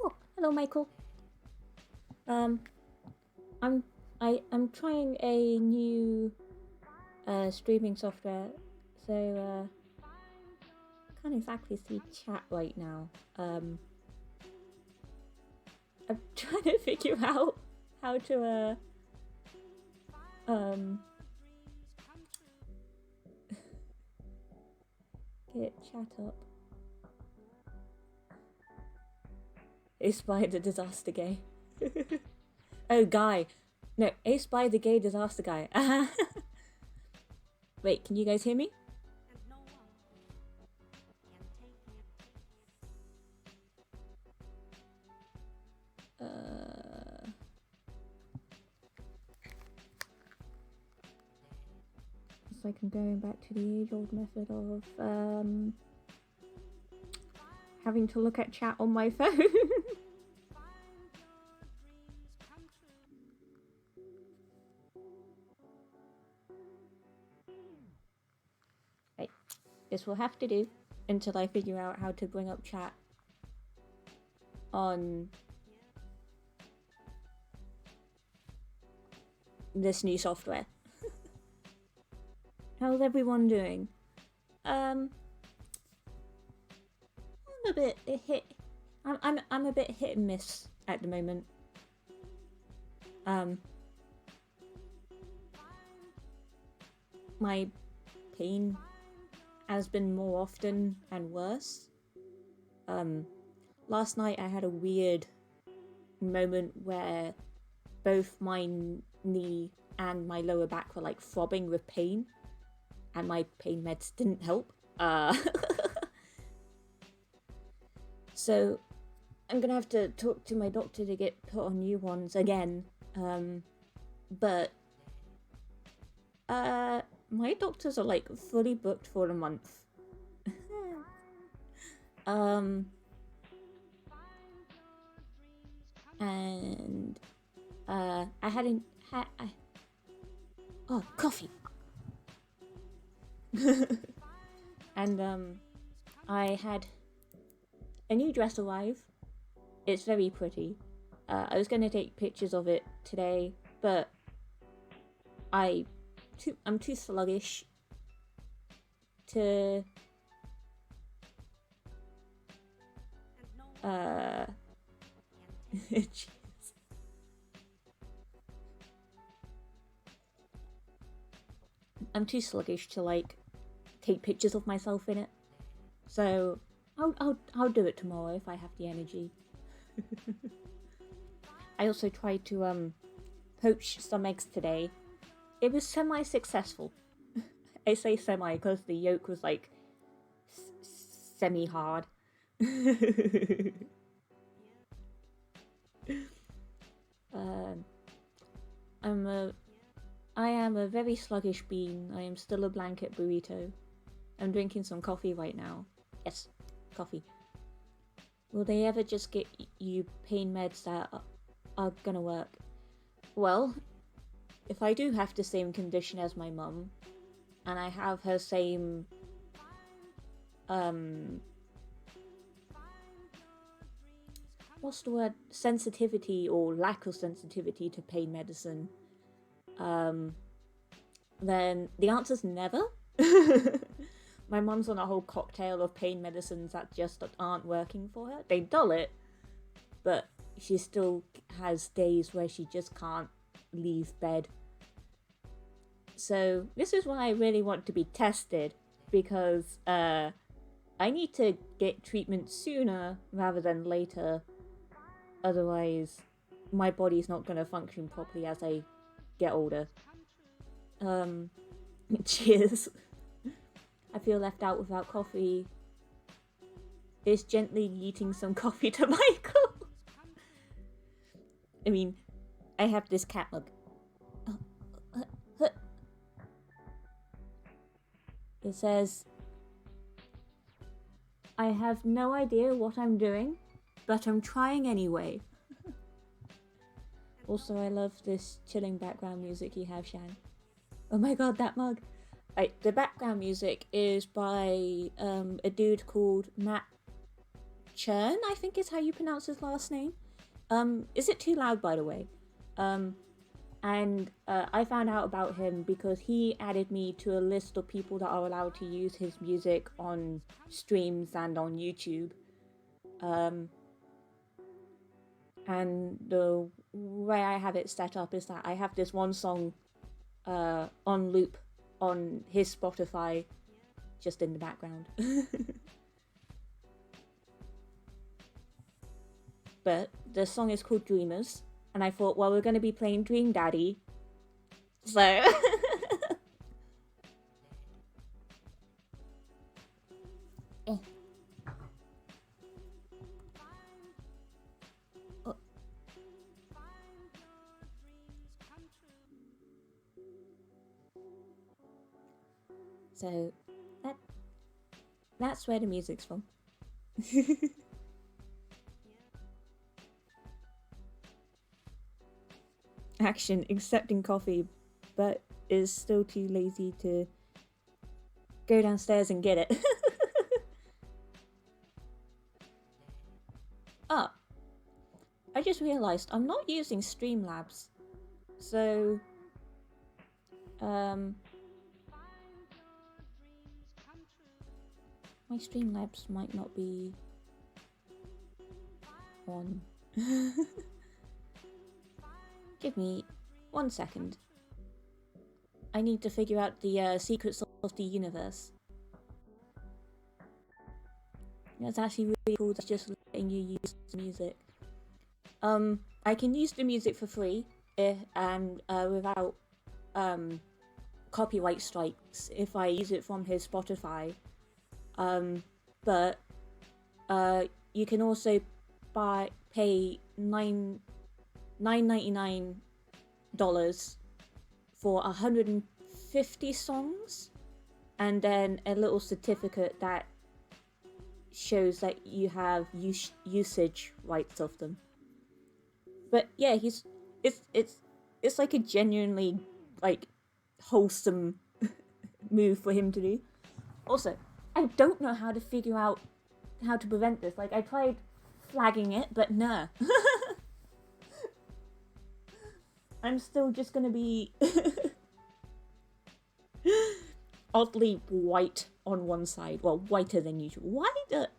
Oh, hello, Michael. I'm trying a new streaming software, so can't exactly see chat right now. I'm trying to figure out how to get chat up. Ace by the Disaster Gay. Oh, guy. No, Ace by the Gay Disaster Guy. Wait, can you guys hear me? It's like I'm going back to the age-old method of having to look at chat on my phone. Right, this will have to do until I figure out how to bring up chat on this new software. How's everyone doing? I'm a bit hit. I'm a bit hit and miss at the moment. My pain has been more often and worse. Last night I had a weird moment where both my knee and my lower back were like throbbing with pain, and my pain meds didn't help. So I'm gonna have to talk to my doctor to get put on new ones again. But my doctors are like fully booked for a month. And I hadn't had oh, coffee. And I had a new dress arrive. It's very pretty. I was gonna take pictures of it today, but I'm too sluggish to jeez. I'm too sluggish to like take pictures of myself in it. So I'll do it tomorrow if I have the energy. I also tried to poach some eggs today. It was semi-successful. I say semi because the yolk was like semi-hard. I am a very sluggish bean. I am still a blanket burrito. I'm drinking some coffee right now. Yes, coffee. Will they ever just get you pain meds that are gonna work? Well, if I do have the same condition as my mum, and I have her same what's the word? Sensitivity or lack of sensitivity to pain medicine, then the answer's never. My mum's on a whole cocktail of pain medicines that just aren't working for her. They dull it, but she still has days where she just can't leave bed. So this is why I really want to be tested, because I need to get treatment sooner rather than later. Otherwise, my body's not going to function properly as I get older. Cheers. I feel left out without coffee. Is gently yeeting some coffee to Michael. I mean, I have this cat mug. It says, I have no idea what I'm doing, but I'm trying anyway. Also, I love this chilling background music you have, Shan. Oh my god, that mug! Right, the background music is by a dude called Matt Churn, I think is how you pronounce his last name. Is it too loud, by the way? I found out about him because he added me to a list of people that are allowed to use his music on streams and on YouTube. And the way I have it set up is that I have this one song on loop on his Spotify just in the background. But the song is called Dreamers, and I thought, well, we're going to be playing Dream Daddy, so oh. So that's where the music's from. Action accepting coffee, but is still too lazy to go downstairs and get it. Oh, I just realized I'm not using Streamlabs, so my Streamlabs might not be on. Give me 1 second. I need to figure out the secrets of the universe. That's actually really cool. That's just letting you use the music. I can use the music for free and without copyright strikes if I use it from his Spotify. But you can also pay $9.99 for 150 songs, and then a little certificate that shows that you have usage rights of them. But yeah, it's like a genuinely like wholesome move for him to do. Also, I don't know how to figure out how to prevent this. Like, I tried flagging it, but nah. I'm still just gonna be oddly white on one side. Well, whiter than usual. Why the...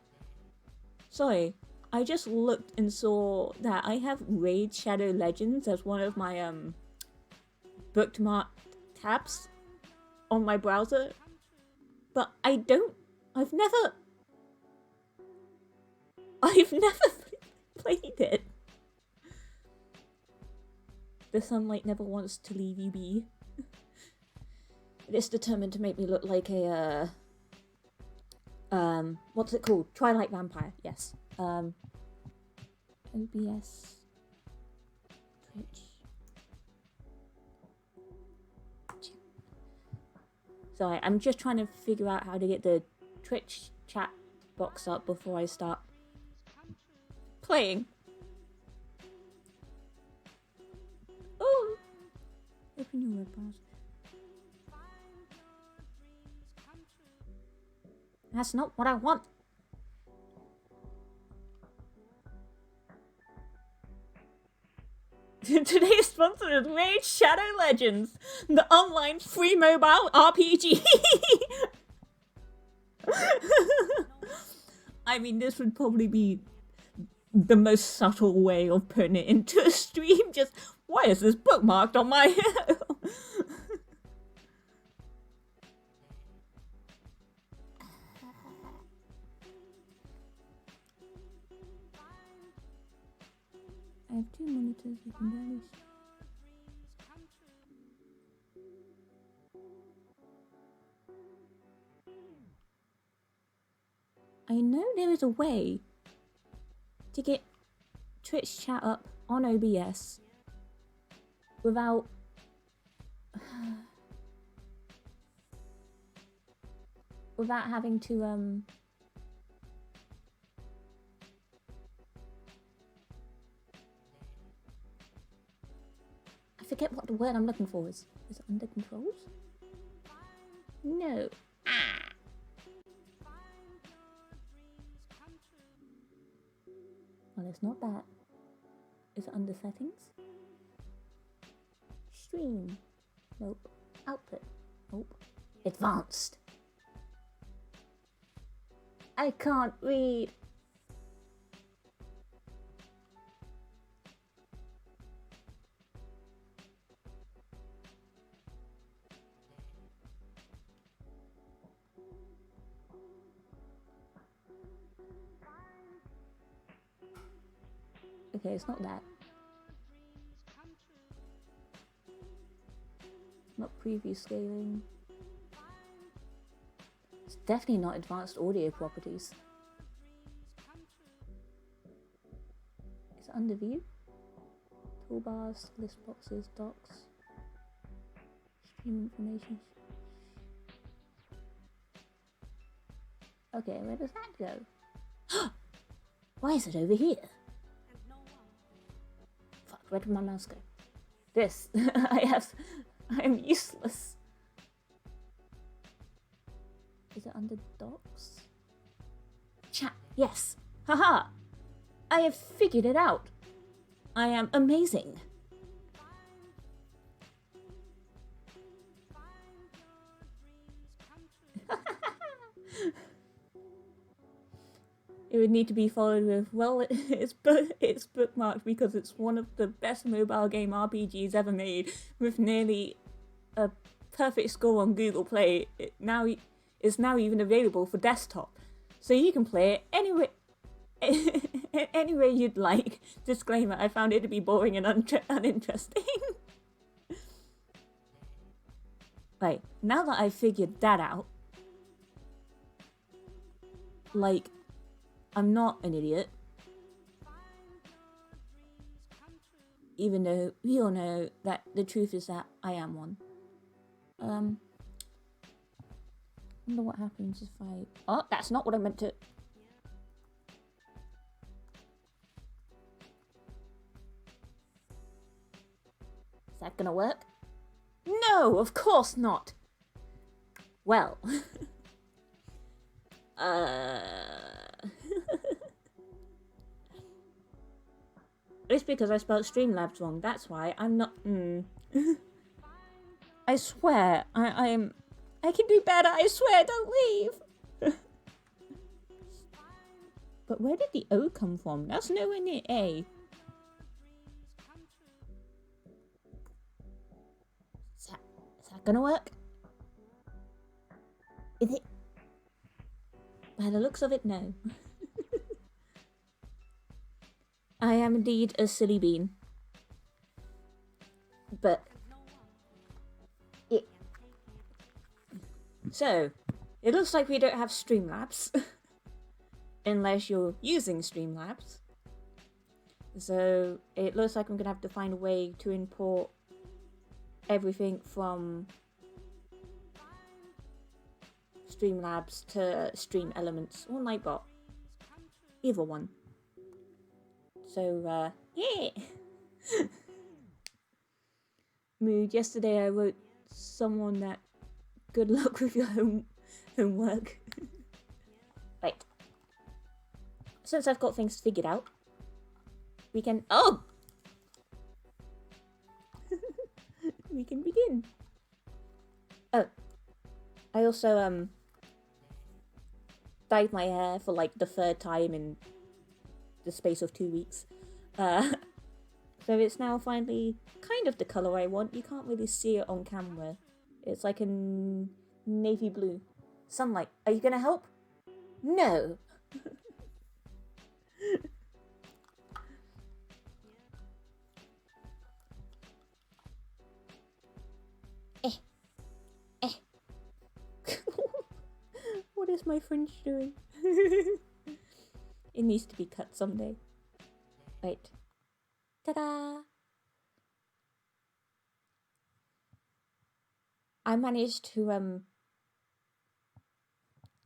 Sorry, I just looked and saw that I have Raid Shadow Legends as one of my bookmarked tabs on my browser. But I've never played it. The sunlight never wants to leave you be. It's determined to make me look like a what's it called? Twilight vampire. Yes. OBS Twitch. Sorry, I'm just trying to figure out how to get the Twitch chat box up before I start playing. Oh! Open your web browser. That's not what I want. Today's sponsor is Raid Shadow Legends, the online free mobile RPG. I mean, this would probably be the most subtle way of putting it into a stream. Just, why is this bookmarked on my... I have 2 monitors, you can barely see. I know there is a way to get Twitch chat up on OBS without having to forget what the word I'm looking for is. Is it under controls? No. Ah. Well, it's not that. Is it under settings? Stream. Nope. Output. Nope. Advanced. I can't read. Okay, it's not that. Not preview scaling. It's definitely not advanced audio properties. Is it under view? Toolbars, list boxes, docs, stream information. Okay, where does that go? Why is it over here? Fuck, where did my mouse go? This. I am useless. Is it under docs? Chat, yes. Haha! I have figured it out. I am amazing. It would need to be followed with, well, it's bookmarked because it's one of the best mobile game RPGs ever made, with nearly a perfect score on Google Play. It's now even available for desktop, so you can play it any way you'd like. Disclaimer: I found it to be boring and uninteresting. Right, now that I've figured that out, like, I'm not an idiot. Even though we all know that the truth is that I am one. I wonder what happens if I... Oh, that's not what I meant to... Is that gonna work? No, of course not! Well... It's because I spelled Streamlabs wrong, that's why. I'm not... I swear, I can do better, I swear, don't leave! But where did the O come from? That's nowhere near A. Is that gonna work? Is it? By the looks of it, no. I am indeed a silly bean. But... So, it looks like we don't have Streamlabs. Unless you're using Streamlabs. So, it looks like I'm gonna have to find a way to import everything from Streamlabs to Stream Elements or Nightbot. Either one. So, yeah! Mood, yesterday I wrote someone that good luck with your homework. Right. Since I've got things figured out, we can... Oh! We can begin. Oh. I also, dyed my hair for, like, the 3rd time in the space of 2 weeks. So it's now finally kind of the colour I want. You can't really see it on camera. It's like a navy blue. Sunlight, are you gonna help? No! What is my fringe doing? It needs to be cut someday. Wait. Ta-da! I managed to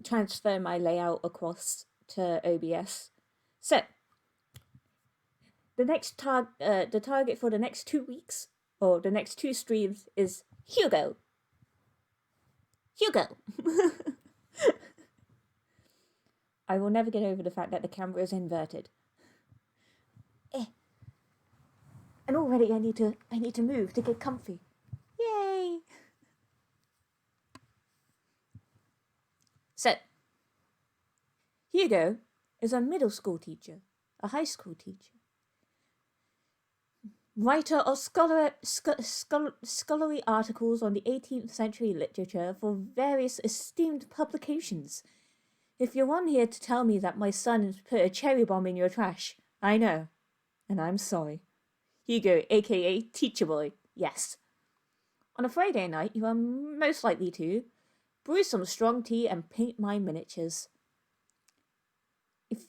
transfer my layout across to OBS. So the next the target for the next 2 weeks or the next 2 streams is Hugo. Hugo! I will never get over the fact that the camera is inverted. And already I need to move to get comfy. Yay! So, Hugo is a middle school teacher, a high school teacher, writer of scholarly articles on the 18th century literature for various esteemed publications. If you're on here to tell me that my son has put a cherry bomb in your trash, I know, and I'm sorry. Hugo, aka Teacher Boy, yes. On a Friday night, you are most likely to brew some strong tea and paint my miniatures. If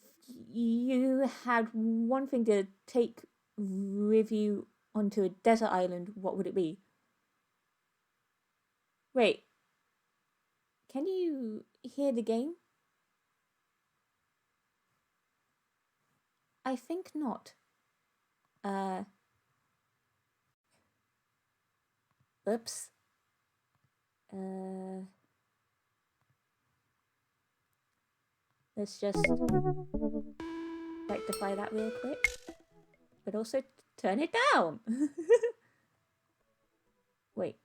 you had one thing to take with you onto a desert island, what would it be? Wait, can you hear the game? I think not. Oops. Let's just rectify that real quick. But also turn it down. Wait.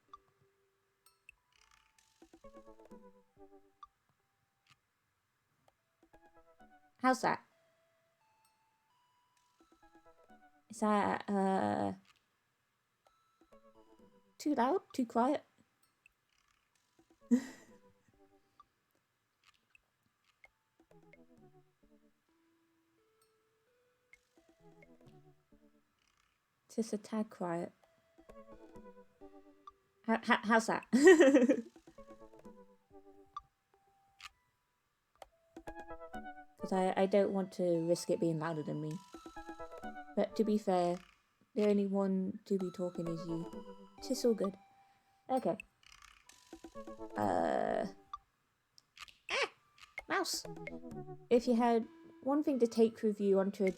How's that? Is that, too loud? Too quiet? Just a tad quiet. How's that? Because I don't want to risk it being louder than me. But to be fair, the only one to be talking is you. It's all good. Okay. Mouse! If you had one thing to take with you onto a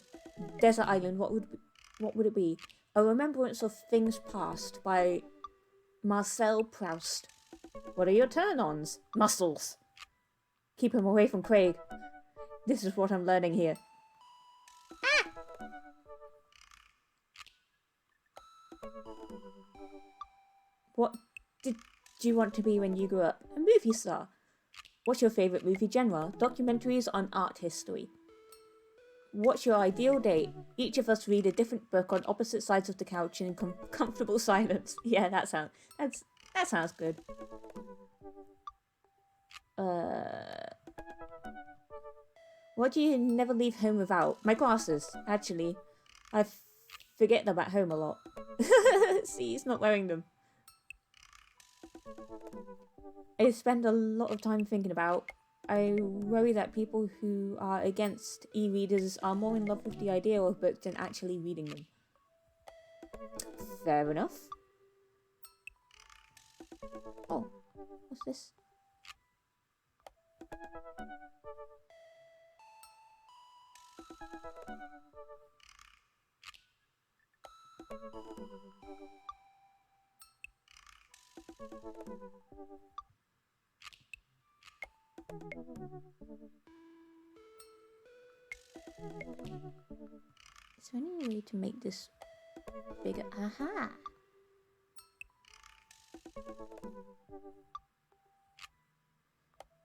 desert island, what would it be? A Remembrance of Things Past by Marcel Proust. What are your turn-ons? Muscles. Keep him away from Craig. This is what I'm learning here. What did you want to be when you grew up? A movie star. What's your favourite movie genre? Documentaries on art history. What's your ideal date? Each of us read a different book on opposite sides of the couch in comfortable silence. Yeah, that sounds good. What do you never leave home without? My glasses, actually. I forget them at home a lot. See, he's not wearing them. I spend a lot of time thinking about. I worry that people who are against e-readers are more in love with the idea of books than actually reading them. Fair enough. Oh, what's this? Is there any way to make this bigger? Aha!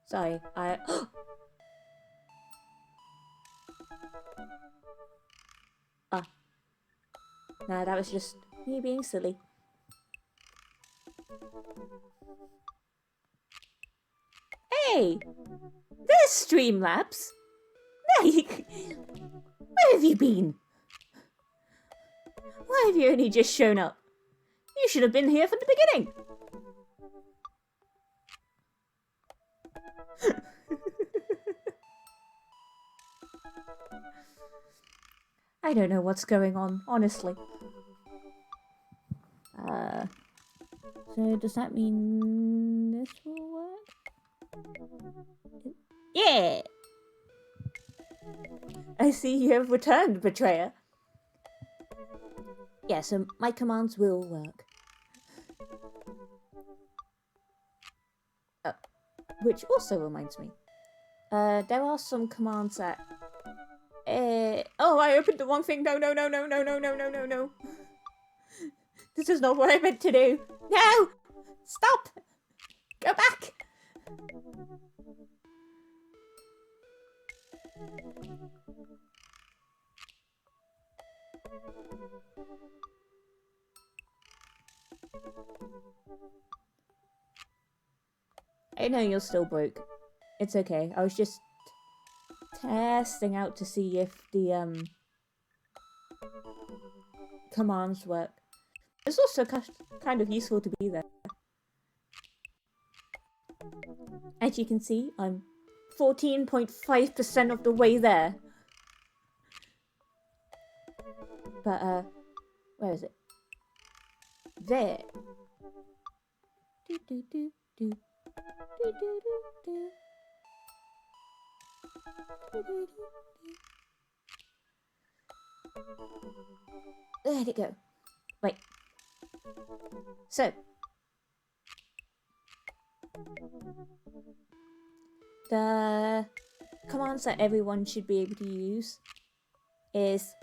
Sorry, no, that was just me being silly. Hey! There's Streamlabs! Like, where have you been? Why have you only just shown up? You should have been here from the beginning! I don't know what's going on, honestly. So does that mean this will work? Yeah! I see you have returned, betrayer. Yeah, so my commands will work. Which also reminds me. There are some commands that... oh, I opened the wrong thing. No. This is not what I meant to do. No! Stop! Go back! I know you're still broke. It's okay. I was just testing out to see if the commands work. It's also kind of useful to be there. As you can see, I'm 14.5% of the way there. But, where is it? There. Where'd it go? Wait. So. The commands that everyone should be able to use is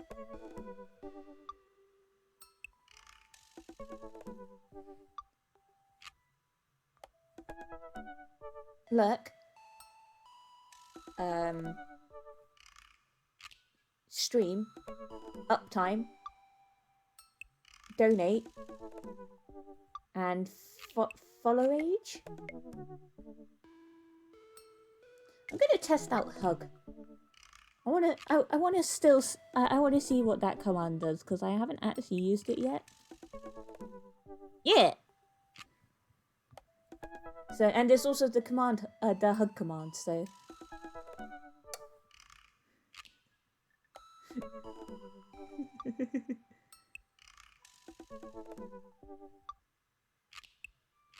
lurk, stream, uptime, donate, and follow age. I'm gonna test out hug. I wanna see what that command does because I haven't actually used it yet. Yeah. So, and there's also the command, the hug command. So.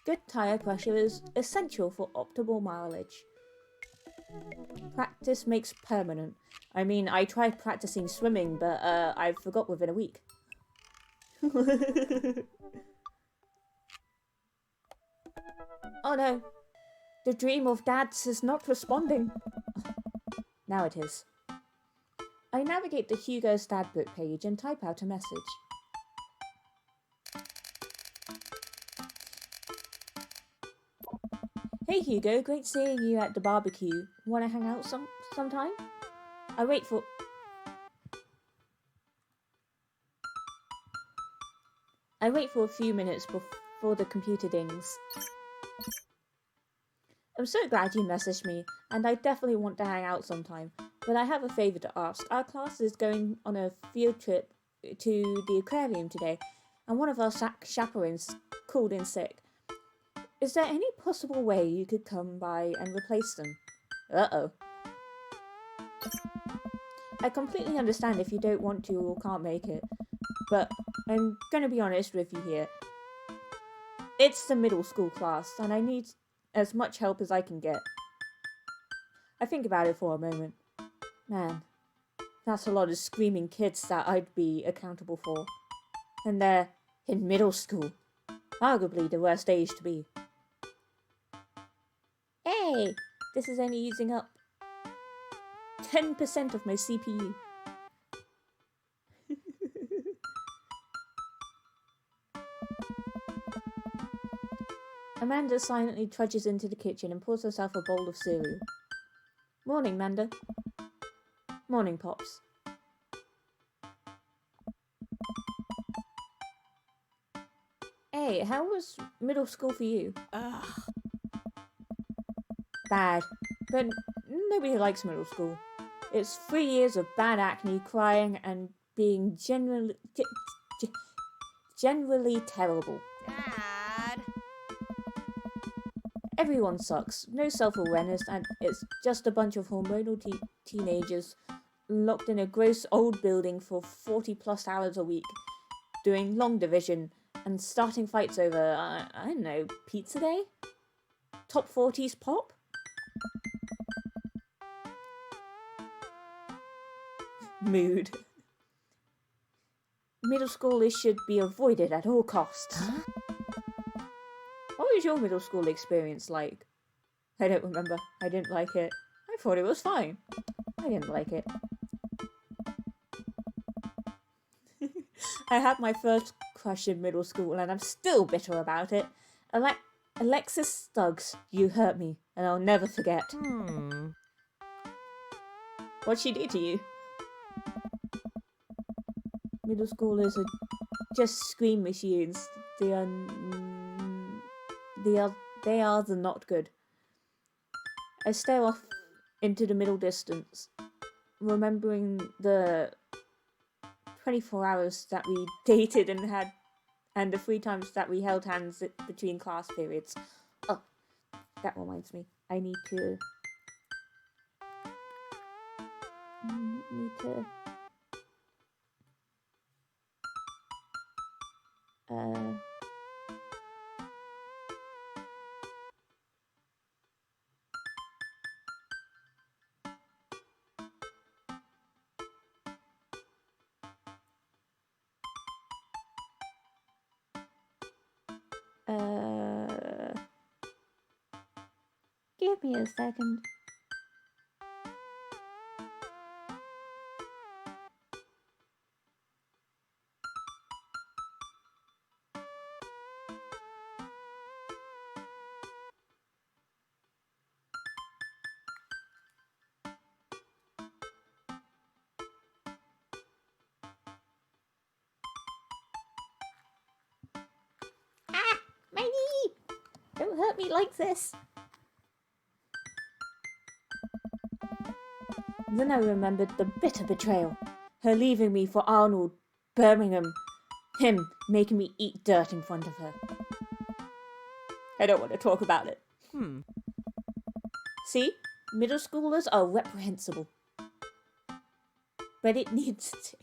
Good tire pressure is essential for optimal mileage. Practice makes permanent. I mean, I tried practicing swimming, but I forgot within a week. Oh no, the dream of dads is not responding. Now it is. I navigate the Hugo's dad book page and type out a message. Hey Hugo, great seeing you at the barbecue. Wanna hang out sometime? I wait for a few minutes before the computer dings. I'm so glad you messaged me, and I definitely want to hang out sometime. But I have a favour to ask. Our class is going on a field trip to the aquarium today, and one of our chaperones called in sick. Is there any possible way you could come by and replace them? Uh-oh. I completely understand if you don't want to or can't make it, but I'm gonna be honest with you here. It's the middle school class, and I need as much help as I can get. I think about it for a moment. Man, that's a lot of screaming kids that I'd be accountable for. And they're in middle school. Arguably the worst age to be. Hey! This is only using up 10% of my CPU. Amanda silently trudges into the kitchen and pours herself a bowl of cereal. Morning, Manda. Morning, Pops. Hey, how was middle school for you? Ugh. Bad. But nobody likes middle school. It's 3 years of bad acne, crying, and being generally terrible. Dad. Everyone sucks. No self-awareness, and it's just a bunch of hormonal teenagers locked in a gross old building for 40+ hours a week, doing long division and starting fights over, I don't know, pizza day? Top 40s pop? Mood. Middle schoolers should be avoided at all costs. Huh? What was your middle school experience like? I don't remember. I didn't like it. I thought it was fine. I didn't like it. I had my first crush in middle school and I'm still bitter about it. Alexis Stuggs, you hurt me and I'll never forget. What'd she do to you? Middle schoolers are just scream machines. They are the not good. I stare off into the middle distance, remembering the 24 hours that we dated and the 3 times that we held hands between class periods. Oh, that reminds me. I need to give me a second. Ah! My knee! Don't hurt me like this! Then I remembered the bitter betrayal. Her leaving me for Arnold, Birmingham. Him making me eat dirt in front of her. I don't want to talk about it. See? Middle schoolers are reprehensible. But it needs to.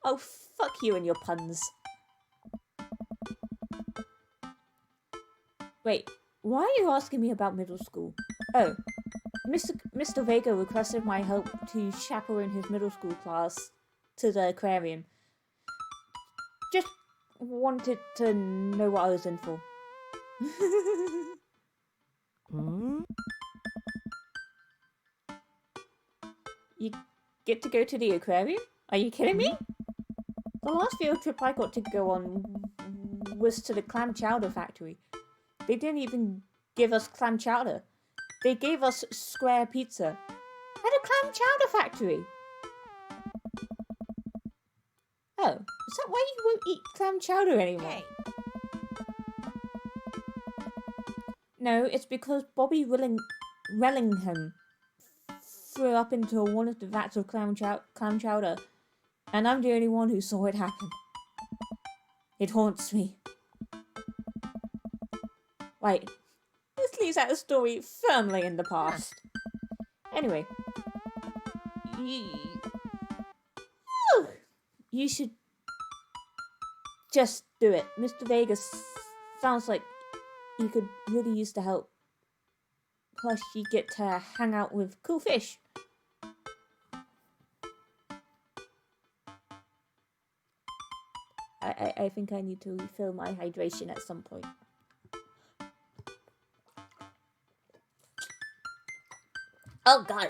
Oh, fuck you and your puns. Wait, why are you asking me about middle school? Oh, Mr. Vega requested my help to chaperone his middle school class to the aquarium. Just wanted to know what I was in for. You get to go to the aquarium? Are you kidding me? The last field trip I got to go on was to the clam chowder factory. They didn't even give us clam chowder. They gave us square pizza at a clam chowder factory. Oh, is that why you won't eat clam chowder anymore? Hey. No, it's because Bobby Rellingham threw up into one of the vats of clam chowder, and I'm the only one who saw it happen. It haunts me. Right, this leaves out a story firmly in the past. Anyway, you should just do it. Mr. Vegas sounds like you could really use the help. Plus, you get to hang out with cool fish. I think I need to refill my hydration at some point. Oh god!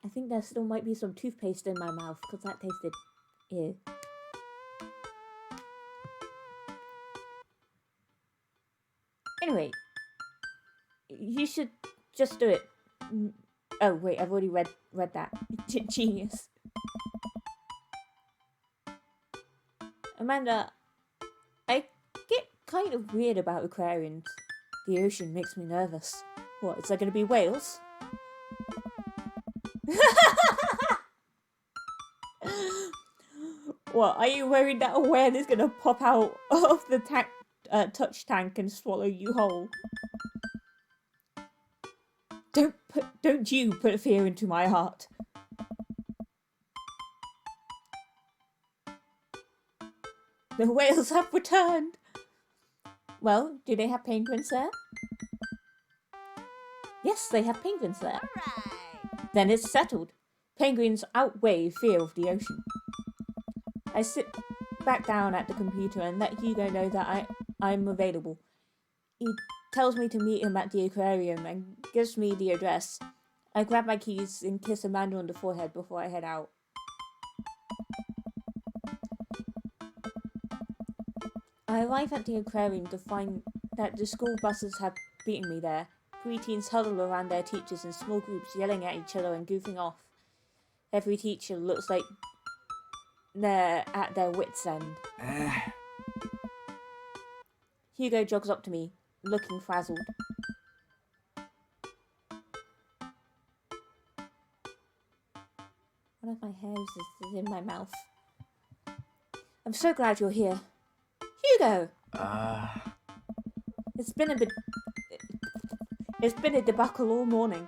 I think there still might be some toothpaste in my mouth because that tasted ew. Anyway, you should just do it. Oh wait, I've already read that. Genius. Amanda, I get kind of weird about aquariums. The ocean makes me nervous. What, is there going to be whales? What, are you worried that a whale is going to pop out of the touch tank and swallow you whole? Don't you put fear into my heart. The whales have returned. Well, do they have penguins there? Yes, they have penguins there. Right. Then it's settled. Penguins outweigh fear of the ocean. back down at the computer and let Hugo know that I'm available. He tells me to meet him at the aquarium and gives me the address. I grab my keys and kiss Amanda on the forehead before I head out. I arrive at the aquarium to find that the school buses have beaten me there. Preteens huddle around their teachers in small groups, yelling at each other and goofing off. Every teacher looks like they're at their wits' end. Hugo jogs up to me, looking frazzled. One of my hairs is in my mouth. I'm so glad you're here. Hugo! It's been a debacle all morning.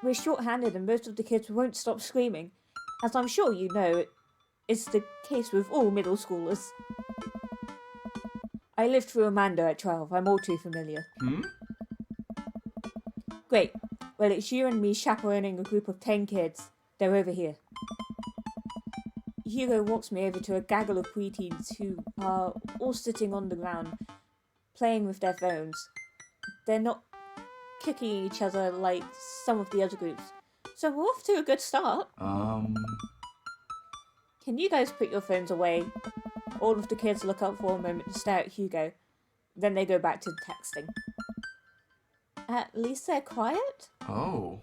We're short-handed and most of the kids won't stop screaming. As I'm sure you know, it's the case with all middle schoolers. I lived through Amanda at 12. I'm all too familiar. Great. Well, it's you and me chaperoning a group of 10 kids. They're over here. Hugo walks me over to a gaggle of preteens who are all sitting on the ground, playing with their phones. They're not kicking each other like some of the other groups. So we're off to a good start. Can you guys put your phones away? All of the kids look up for a moment to stare at Hugo. Then they go back to texting. At least they're quiet? Oh.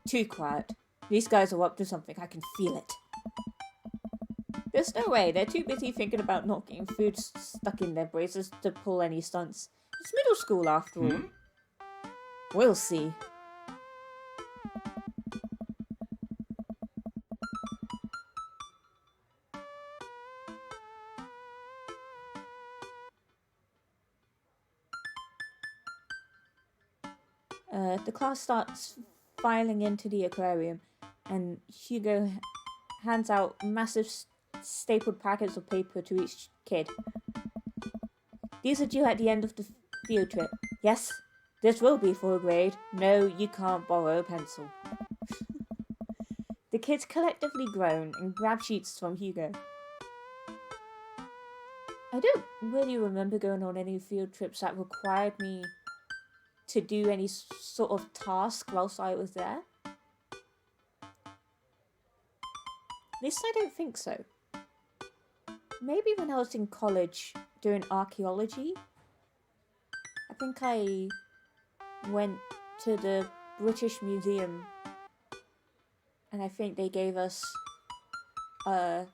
Too quiet. These guys are up to something. I can feel it. There's no way. They're too busy thinking about not getting food stuck in their braces to pull any stunts. It's middle school after all. We'll see. The class starts filing into the aquarium, and Hugo hands out massive stapled packets of paper to each kid. These are due at the end of the field trip. Yes, this will be for a grade. No, you can't borrow a pencil. The kids collectively groan and grab sheets from Hugo. I don't really remember going on any field trips that required me to do any sort of task whilst I was there. At least I don't think so. Maybe when I was in college doing archaeology. I think I went to the British Museum and I think they gave us a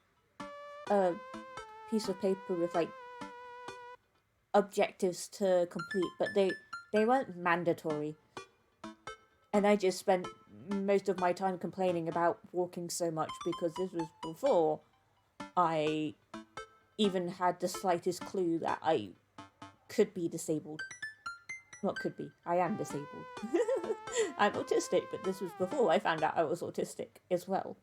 piece of paper with like objectives to complete, but they weren't mandatory. And I just spent most of my time complaining about walking so much because this was before I even had the slightest clue that I could be disabled. Not could be, I am disabled. I'm autistic, but this was before I found out I was autistic as well.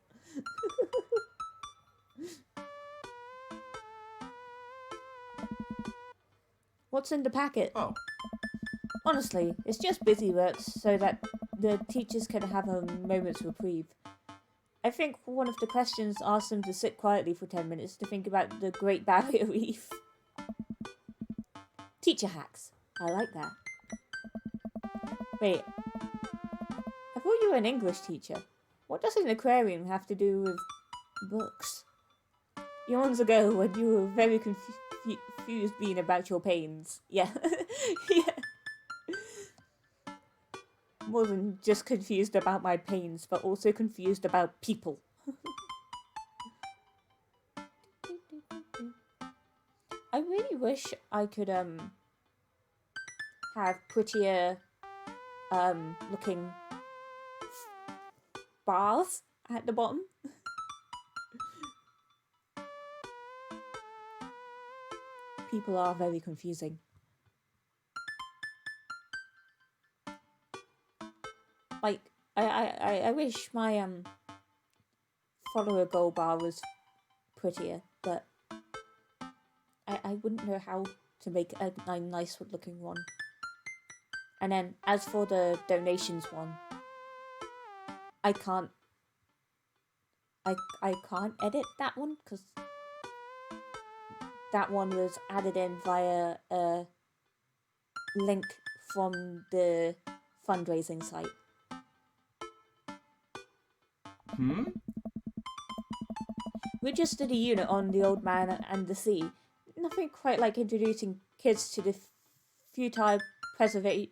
What's in the packet? Oh. Honestly, it's just busy work so that the teachers can have a moment's reprieve. I think one of the questions asks them to sit quietly for 10 minutes to think about the Great Barrier Reef. Teacher hacks. I like that. Wait, I thought you were an English teacher. What does an aquarium have to do with books? Eons ago when you were very confused being about your pains. Yeah. Yeah. More than just confused about my pains, but also confused about people. I really wish I could have prettier looking bars at the bottom. People are very confusing. Like, I wish my follower goal bar was prettier, but I wouldn't know how to make a nice looking one. And then as for the donations one, I can't edit that one because that one was added in via a link from the fundraising site. We just did a unit on The Old Man and the Sea. Nothing quite like introducing kids to the futile persever...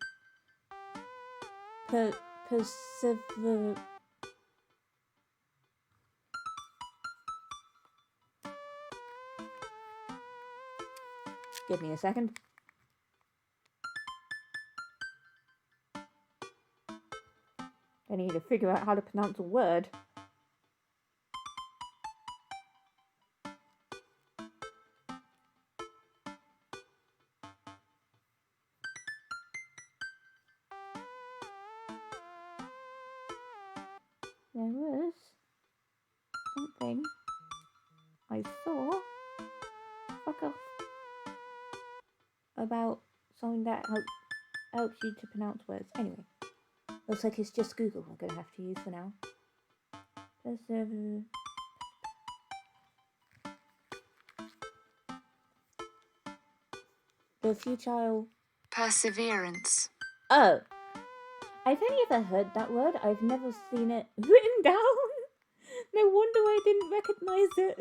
Give me a second. I need to figure out how to pronounce a word. There was something I saw. Fuck off. About something that helps you to pronounce words. Anyway, looks like it's just Google I'm gonna have to use for now. The futile perseverance. Oh, I've only ever heard that word. I've never seen it written down. No wonder I didn't recognize it.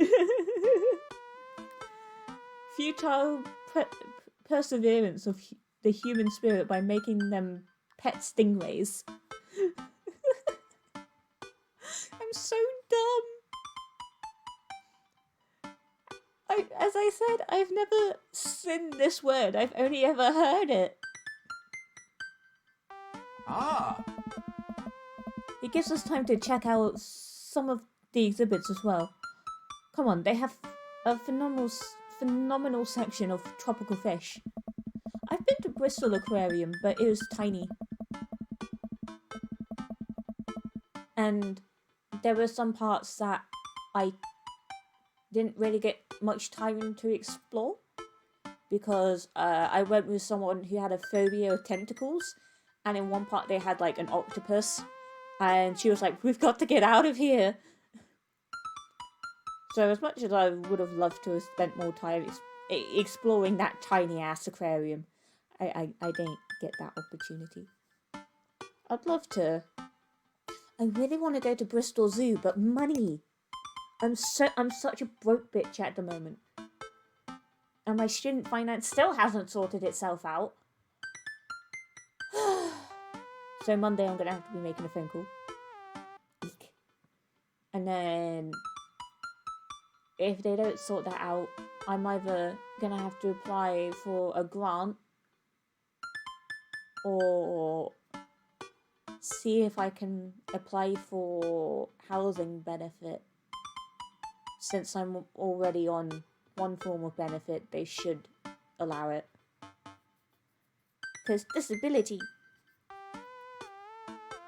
Futile perseverance of the human spirit by making them pet stingrays. I'm so dumb. As I said, I've never seen this word. I've only ever heard it. Ah. It gives us time to check out some of the exhibits as well. Come on, they have a phenomenal section of tropical fish. I've been to Bristol Aquarium, but it was tiny. And there were some parts that I didn't really get much time to explore because I went with someone who had a phobia of tentacles, and in one part they had like an octopus, and she was like, "We've got to get out of here." So as much as I would have loved to have spent more time exploring that tiny ass aquarium, I didn't get that opportunity. I'd love to. I really want to go to Bristol Zoo, but money. I'm such a broke bitch at the moment. And my student finance still hasn't sorted itself out. So Monday I'm going to have to be making a phone call. Eek. And then if they don't sort that out, I'm either going to have to apply for a grant or see if I can apply for housing benefit. Since I'm already on one form of benefit, they should allow it. Because disability.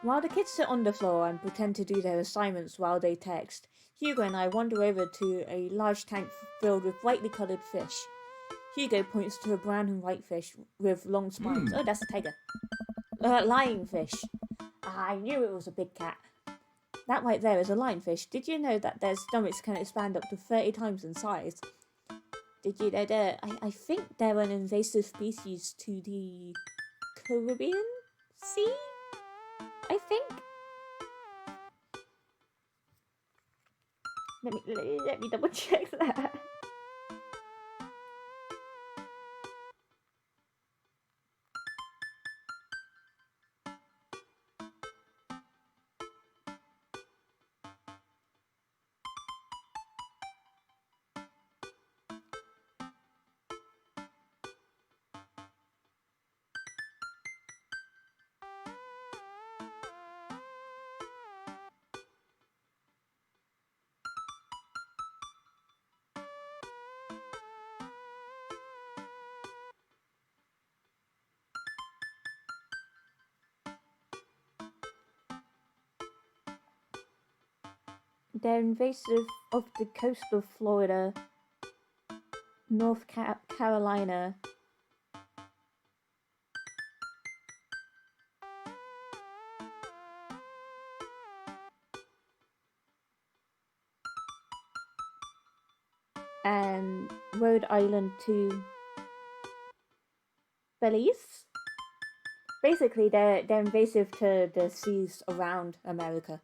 While the kids sit on the floor and pretend to do their assignments while they text, Hugo and I wander over to a large tank filled with brightly coloured fish. Hugo points to a brown and white fish with long spines. Oh, that's a tiger. Lionfish. I knew it was a big cat. That right there is a lionfish. Did you know that their stomachs can expand up to 30 times in size? Did you know that I think they're an invasive species to the Caribbean Sea? I think. Let me double check that. They're invasive of the coast of Florida, North Carolina, and Rhode Island to Belize. Basically, they're invasive to the seas around America.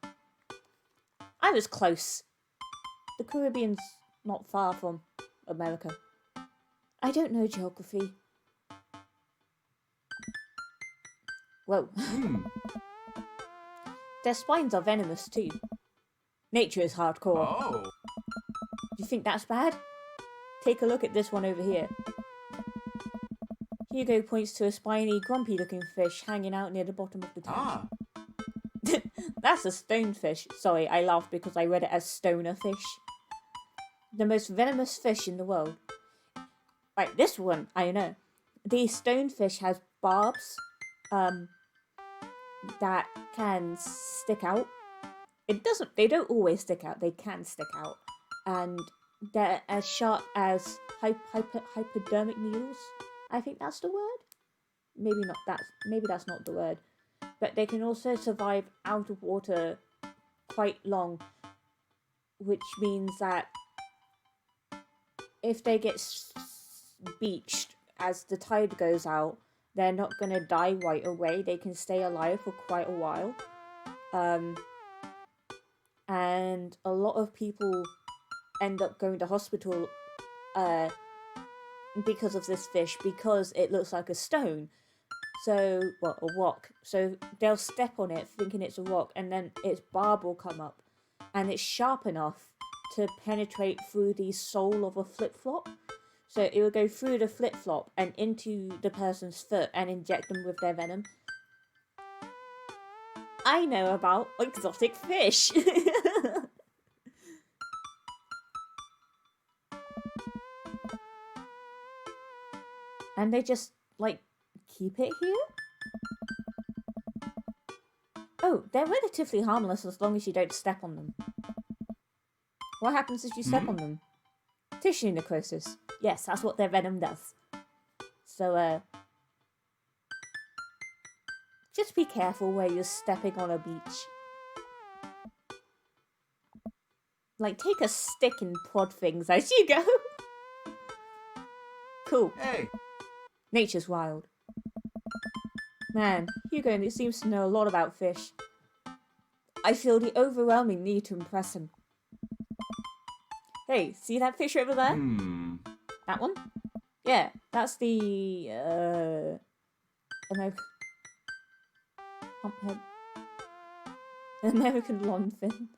I was close. The Caribbean's not far from America. I don't know geography. Whoa. Their spines are venomous too. Nature is hardcore. Oh. Do you think that's bad? Take a look at this one over here. Hugo points to a spiny, grumpy-looking fish hanging out near the bottom of the tank. Ah. That's a stonefish. Sorry, I laughed because I read it as stoner fish. The most venomous fish in the world. Right, this one, I know. The stonefish has barbs that can stick out. They don't always stick out, they can stick out. And they're as sharp as hypodermic needles. I think that's the word. Maybe that's not the word. But they can also survive out of water quite long, which means that if they get beached as the tide goes out, they're not going to die right away. They can stay alive for quite a while. And a lot of people end up going to hospital because of this fish, because it looks like a stone. So, well, a rock. So they'll step on it thinking it's a rock, and then its barb will come up, and it's sharp enough to penetrate through the sole of a flip-flop. So it will go through the flip-flop and into the person's foot and inject them with their venom. I know about exotic fish. And they just, like, keep it here? Oh, they're relatively harmless as long as you don't step on them. What happens if you step on them? Tissue necrosis. Yes, that's what their venom does. So, just be careful where you're stepping on a beach. Like, take a stick and prod things as you go. Cool. Hey. Nature's wild. Man, Hugo seems to know a lot about fish. I feel the overwhelming need to impress him. Hey, see that fish over there? That one? Yeah, that's the, American longfin.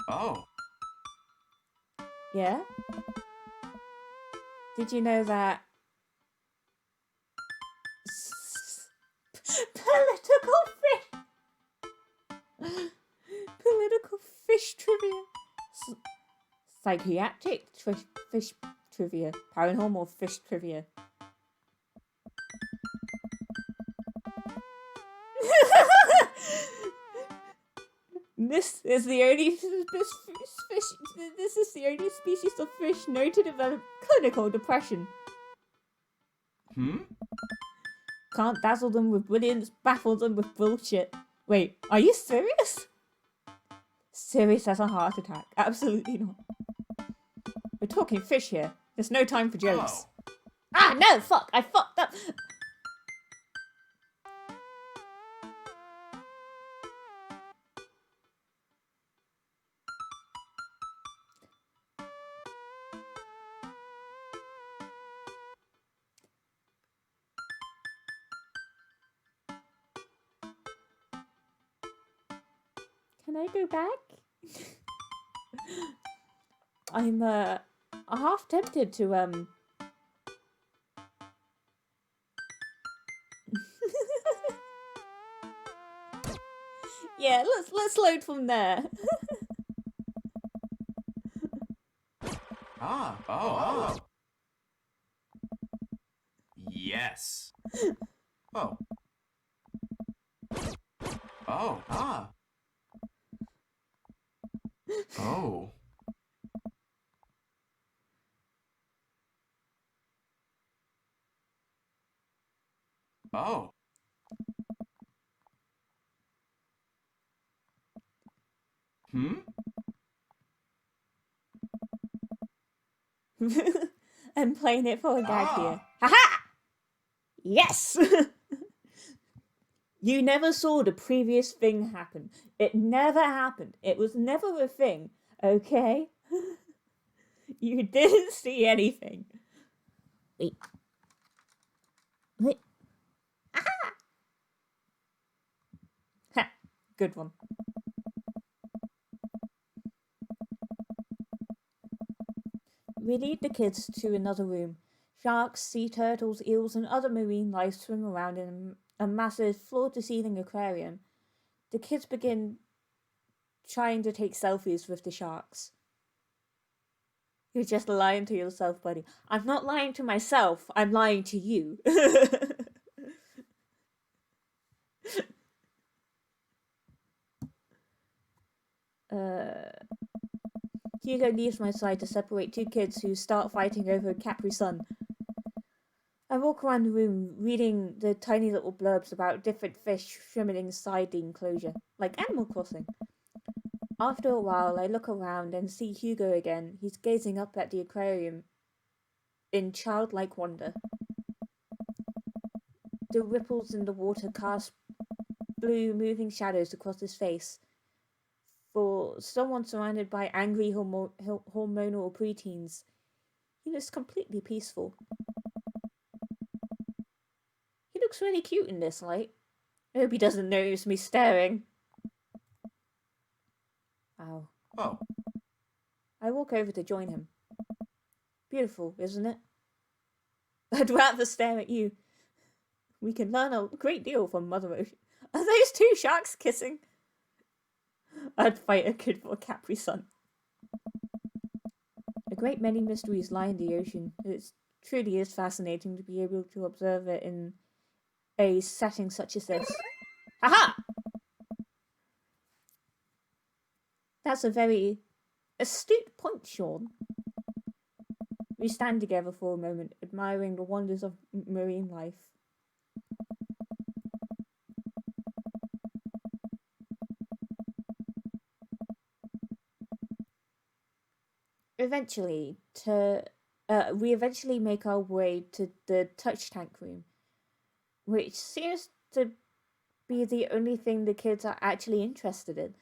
Oh. Yeah? Did you know that... Political fish trivia. Psychiatric fish trivia. Paranormal fish trivia. This is the only species of fish known to develop clinical depression. Can't dazzle them with brilliance, baffle them with bullshit. Wait, are you serious? Serious as a heart attack. Absolutely not. We're talking fish here. There's no time for jokes. Oh. Ah, no, fuck! I fucked up! Can I go back? I'm half tempted to Yeah, let's load from there. Oh. Yes. Oh. Oh. Ah. Oh. Oh. I'm playing it for a gag here. Ah. Haha! Yes! You never saw the previous thing happen. It never happened. It was never a thing, okay? You didn't see anything. Wait. Wait. Ah! Ha! Good one. We lead the kids to another room. Sharks, sea turtles, eels, and other marine life swim around in a massive floor-to-ceiling aquarium. The kids begin trying to take selfies with the sharks. You're just lying to yourself, buddy. I'm not lying to myself. I'm lying to you. Hugo leaves my side to separate two kids who start fighting over a Capri Sun. I walk around the room reading the tiny little blurbs about different fish swimming inside the enclosure, like Animal Crossing. After a while, I look around and see Hugo again. He's gazing up at the aquarium in childlike wonder. The ripples in the water cast blue, moving shadows across his face. For someone surrounded by angry hormonal preteens, he looks completely peaceful. He looks really cute in this light. I hope he doesn't notice me staring. Ow. Oh. I walk over to join him. Beautiful, isn't it? I'd rather stare at you. We can learn a great deal from Mother Ocean. Are those two sharks kissing? I'd fight a kid for a Capri Sun. A great many mysteries lie in the ocean. It truly is fascinating to be able to observe it in a setting such as this. Aha! That's a very astute point, Sean. We stand together for a moment, admiring the wonders of marine life. We eventually make our way to the touch tank room, which seems to be the only thing the kids are actually interested in.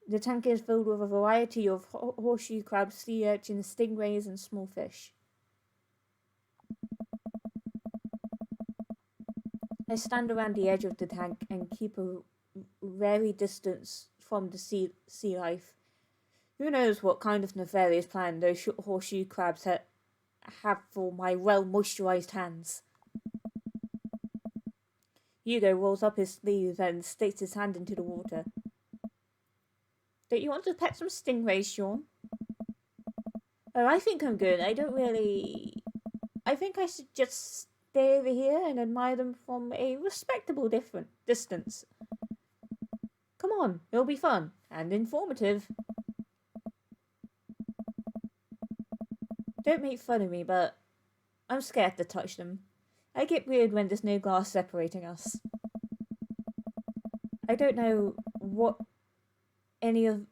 The tank is filled with a variety of horseshoe crabs, sea urchins, stingrays, and small fish. I stand around the edge of the tank and keep a wary distance from the sea life. Who knows what kind of nefarious plan those horseshoe crabs have for my well-moisturized hands. Hugo rolls up his sleeve and sticks his hand into the water. Don't you want to pet some stingrays, Sean? Oh, I think I'm good. I think I should just stay over here and admire them from a respectable distance. Come on, it'll be fun and informative. Don't make fun of me, but I'm scared to touch them. I get weird when there's no glass separating us. I don't know what any of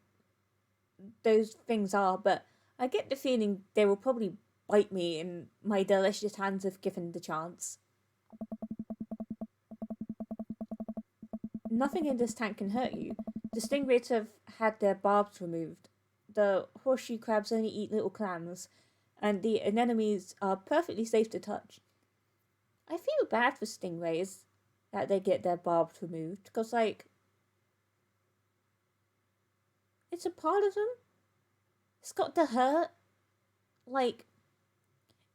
those things are, but I get the feeling they will probably bite me in my delicious hands if given the chance. Nothing in this tank can hurt you. The stingrays have had their barbs removed. The horseshoe crabs only eat little clams, and the anemones are perfectly safe to touch. I feel bad for stingrays that they get their barbs removed, because, it's a part of them. It's got to hurt.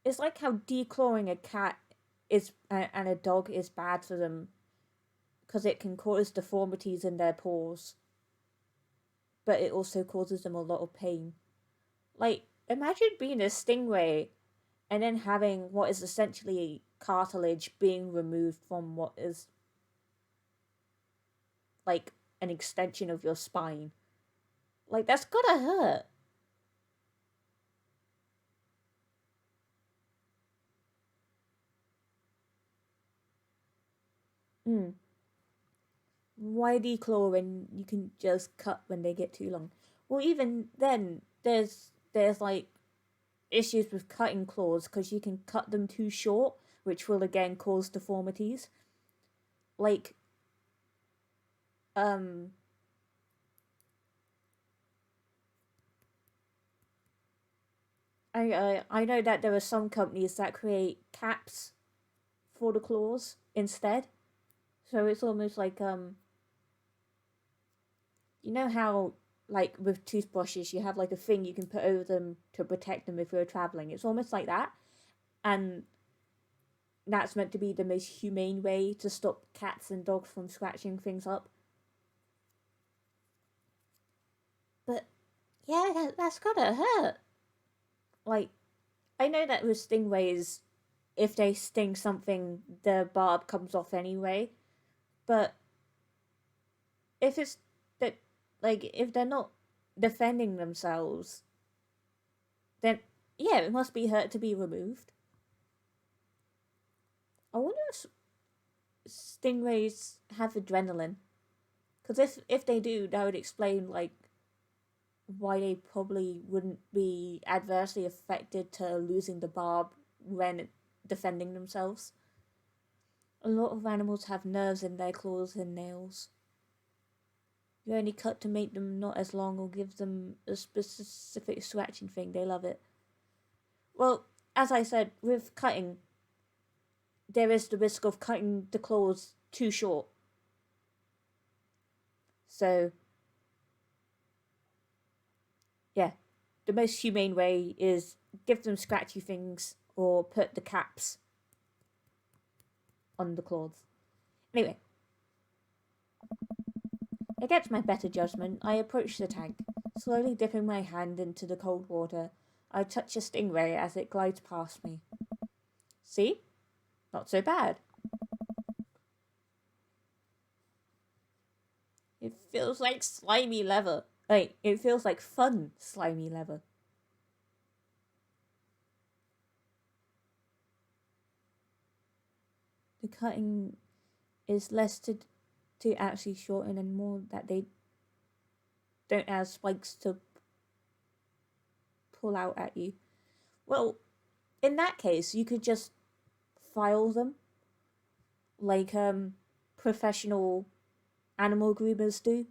It's like how declawing a cat and a dog is bad for them, because it can cause deformities in their paws, but it also causes them a lot of pain. Imagine being a stingray and then having what is essentially cartilage being removed from what is like an extension of your spine. That's gotta hurt. Why declaw when you can just cut when they get too long? Well, even then, there's issues with cutting claws because you can cut them too short, which will again cause deformities. Like, um, I know that there are some companies that create caps for the claws instead. So it's almost like you know how like with toothbrushes you have like a thing you can put over them to protect them if you're traveling. It's almost like that, and that's meant to be the most humane way to stop cats and dogs from scratching things up. But yeah, that's gotta hurt. Like, I know that with stingrays, if they sting something, the barb comes off anyway. But if it's that, like, if they're not defending themselves, then yeah, it must be hurt to be removed. I wonder if stingrays have adrenaline. Because if they do, that would explain, like, why they probably wouldn't be adversely affected to losing the barb when defending themselves. A lot of animals have nerves in their claws and nails. You only cut to make them not as long or give them a specific scratching thing. They love it. Well, as I said, with cutting, there is the risk of cutting the claws too short. So, yeah, the most humane way is give them scratchy things or put the caps on the claws. Anyway, against my better judgment, I approach the tank, slowly dipping my hand into the cold water. I touch a stingray as it glides past me. See? Not so bad. It feels like slimy leather. Like, it feels like fun slimy leather. The cutting is less to actually shorten and more that they don't have spikes to pull out at you. Well, in that case, you could just file them like professional animal groomers do.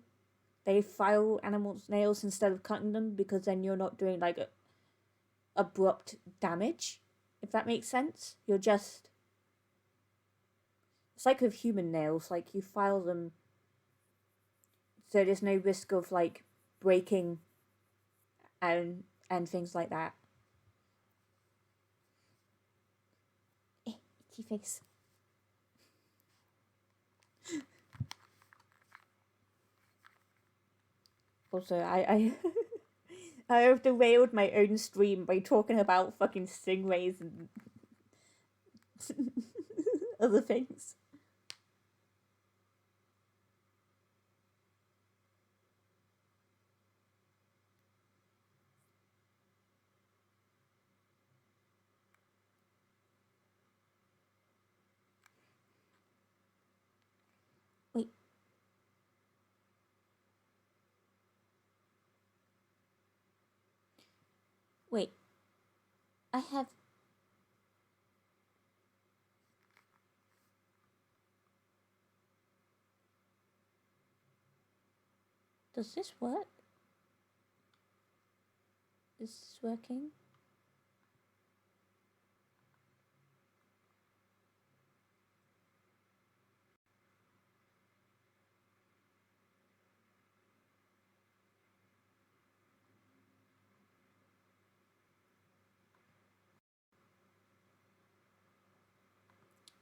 They file animals' nails instead of cutting them because then you're not doing like abrupt damage, if that makes sense. You're just. It's like with human nails, like you file them so there's no risk of like breaking and things like that. Itchy face. Also, I I have derailed my own stream by talking about fucking stingrays and other things. Wait. Wait. I have. Does this work? Is this working?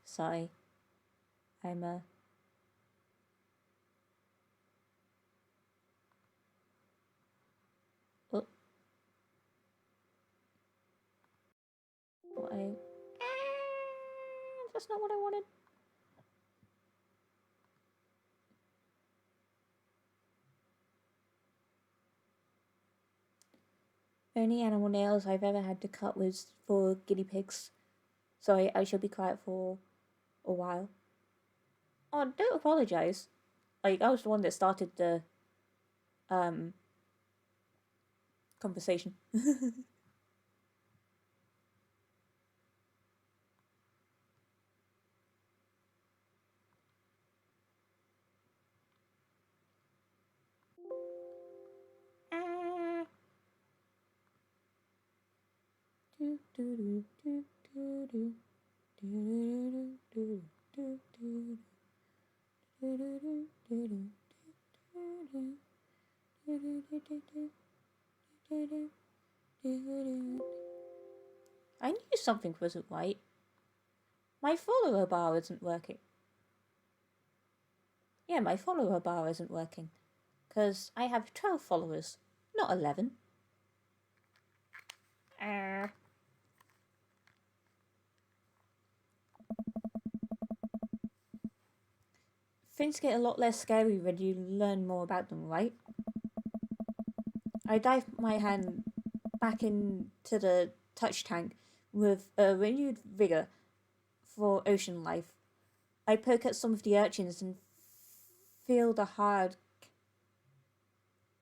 Sorry. I'm Oh. What I. That's not what I wanted. Only animal nails I've ever had to cut was for guinea pigs. Sorry, I shall be quiet for a while. Oh, don't apologize. Like, I was the one that started the um conversation. I knew something wasn't right. My follower bar isn't working. Yeah, my follower bar isn't working. Because I have 12 followers, not 11. Things get a lot less scary when you learn more about them, right? I dive my hand back into the touch tank with a renewed vigour for ocean life. I poke at some of the urchins and feel the hard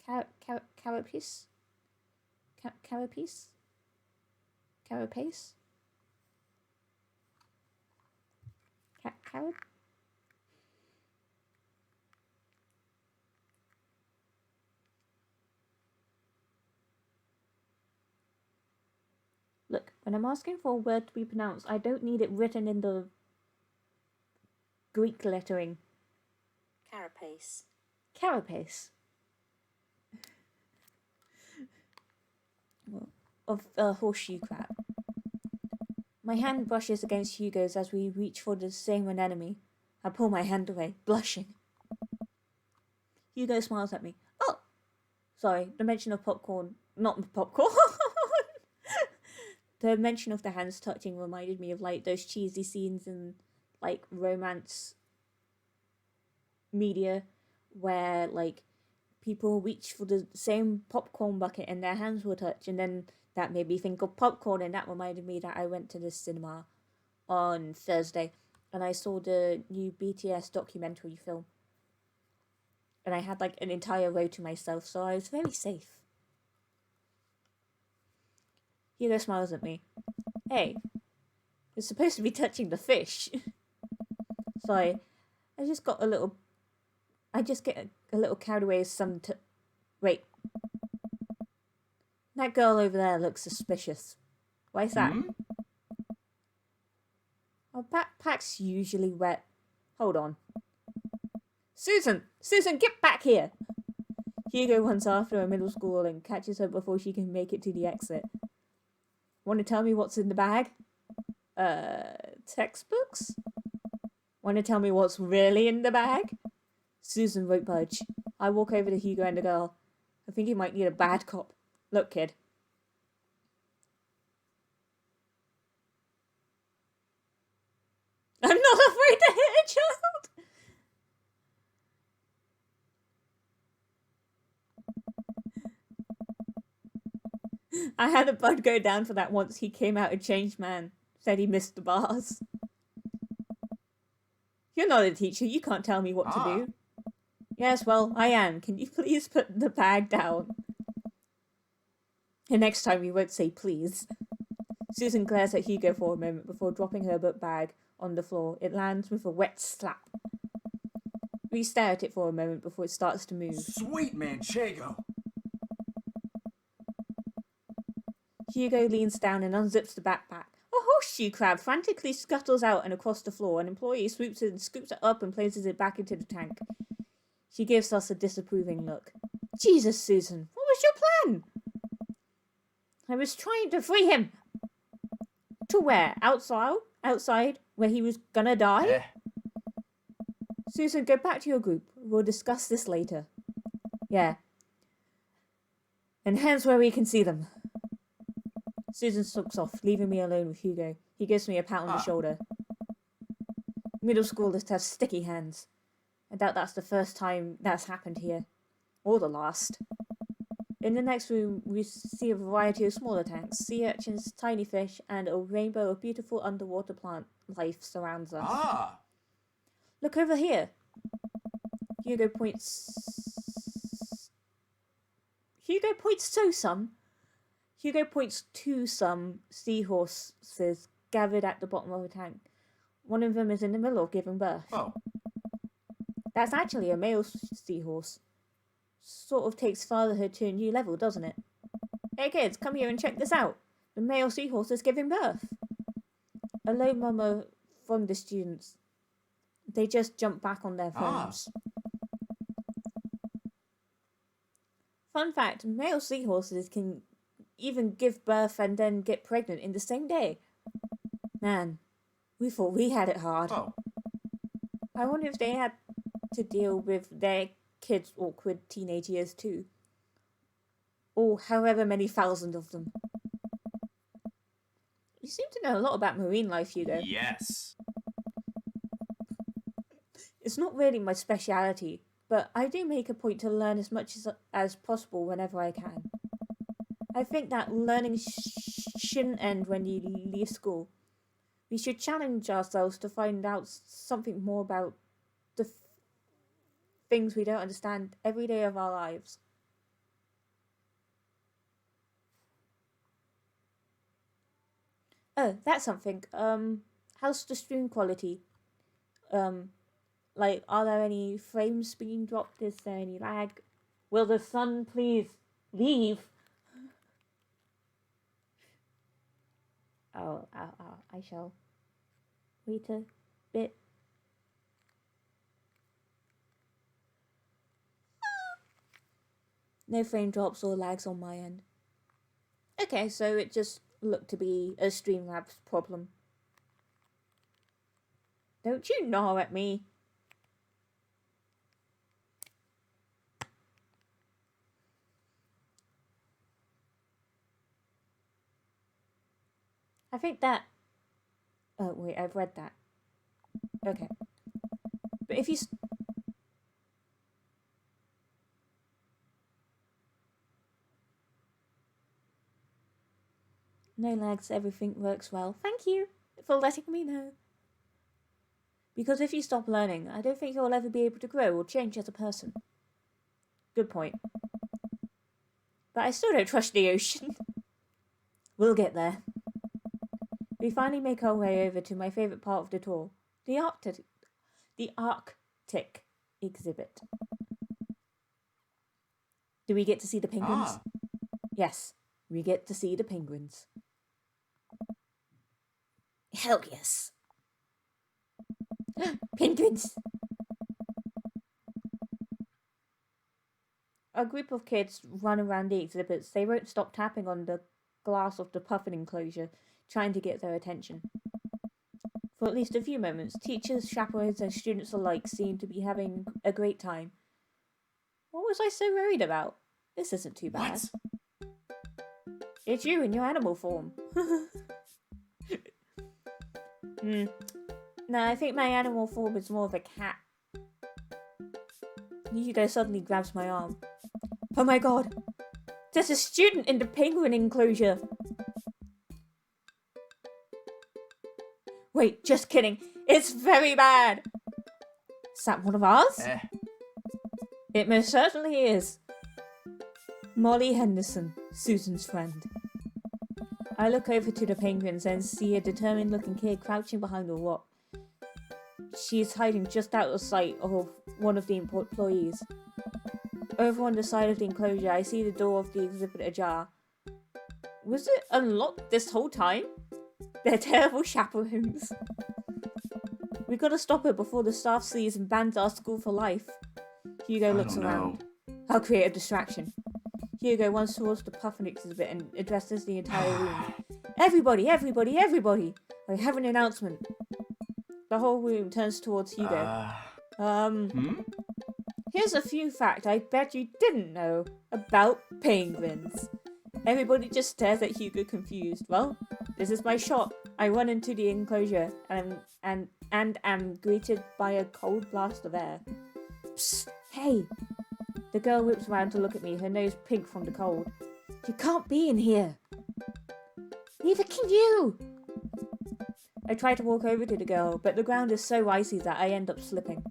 carapace? Carapace? Carapace? Carap? Look, when I'm asking for a word to be pronounced, I don't need it written in the Greek lettering. Carapace. Carapace. Of a horseshoe crab. My hand brushes against Hugo's as we reach for the same anemone. I pull my hand away, blushing. Hugo smiles at me. Oh! Sorry, the mention of popcorn. Not popcorn. The mention of the hands touching reminded me of like those cheesy scenes in like romance media where like people reach for the same popcorn bucket and their hands will touch, and then that made me think of popcorn, and that reminded me that I went to the cinema on Thursday and I saw the new BTS documentary film, and I had like an entire row to myself, so I was very safe. Hugo smiles at me. Hey, you're supposed to be touching the fish. Sorry, I just get a little carried away as some wait. That girl over there looks suspicious. Why's that? Our backpack's usually wet. Hold on. Susan! Susan, get back here! Hugo runs after a middle school and catches her before she can make it to the exit. Want to tell me what's in the bag? Textbooks? Want to tell me what's really in the bag? Susan won't budge. I walk over to Hugo and the girl. I think he might need a bad cop. Look, kid. I'm not afraid to hit a child! I had a bud go down for that once. He came out a changed man. Said he missed the bars. You're not a teacher. You can't tell me what to do. Yes, well, I am. Can you please put the bag down? And next time you won't say please. Susan glares at Hugo for a moment before dropping her book bag on the floor. It lands with a wet slap. We stare at it for a moment before it starts to move. Sweet Manchego. Hugo leans down and unzips the backpack. A horseshoe crab frantically scuttles out and across the floor. An employee swoops it and scoops it up and places it back into the tank. She gives us a disapproving look. Jesus, Susan, what was your plan? I was trying to free him. To where? Outside? Outside? Where he was gonna die? Susan, go back to your group. We'll discuss this later. Yeah. And hands where we can see them. Susan sulks off, leaving me alone with Hugo. He gives me a pat on the shoulder. Middle schoolers have sticky hands. I doubt that's the first time that's happened here. Or the last. In the next room, we see a variety of smaller tanks, sea urchins, tiny fish, and a rainbow of beautiful underwater plant life surrounds us. Look over here. Hugo points to some seahorses gathered at the bottom of a tank. One of them is in the middle of giving birth. Oh. That's actually a male seahorse. Sort of takes fatherhood to a new level, doesn't it? Hey kids, come here and check this out. The male seahorse is giving birth. A low murmur from the students. They just jump back on their phones. Fun fact, male seahorses can even give birth and then get pregnant in the same day. Man, we thought we had it hard. Oh. I wonder if they had to deal with their kids' awkward teenage years too. Or however many thousand of them. You seem to know a lot about marine life, Hugo. Yes. It's not really my speciality, but I do make a point to learn as much as possible whenever I can. I think that learning shouldn't end when you leave school. We should challenge ourselves to find out something more about the things we don't understand every day of our lives. Oh, that's something. How's the stream quality? Like, are there any frames being dropped? Is there any lag? Will the sun please leave? Oh, I shall wait a bit. No frame drops or lags on my end. Okay, so it just looked to be a Streamlabs problem. Don't you gnaw at me. I think that... Oh, wait, I've read that. Okay. But if you... No lags, everything works well. Thank you for letting me know. Because if you stop learning, I don't think you'll ever be able to grow or change as a person. Good point. But I still don't trust the ocean. We'll get there. We finally make our way over to my favourite part of the tour, the Arctic exhibit. Do we get to see the penguins? Yes, we get to see the penguins. Hell yes. Penguins! A group of kids run around the exhibits. They won't stop tapping on the glass of the puffin enclosure, trying to get their attention. For at least a few moments, teachers, chaperones, and students alike seem to be having a great time. What was I so worried about? This isn't too bad. What? It's you in your animal form. No, I think my animal form is more of a cat. Hugo suddenly grabs my arm. Oh my god! There's a student in the penguin enclosure! Wait, just kidding. It's very bad! Is that one of ours? It most certainly is. Molly Henderson, Susan's friend. I look over to the penguins and see a determined-looking kid crouching behind a rock. She is hiding just out of sight of one of the employees. Over on the side of the enclosure, I see the door of the exhibit ajar. Was it unlocked this whole time? They're terrible chaperones. We gotta stop her before the staff sees and bans our school for life. Hugo looks around. I'll create a distraction. Hugo runs towards the puffin exhibit and addresses the entire room. Everybody, everybody, everybody! I have an announcement. The whole room turns towards Hugo. Here's a few facts I bet you didn't know about penguins. Everybody just stares at Hugo confused. Well, this is my shot. I run into the enclosure and am greeted by a cold blast of air. Psst, hey! The girl whips around to look at me, her nose pink from the cold. You can't be in here. Neither can you! I try to walk over to the girl, but the ground is so icy that I end up slipping.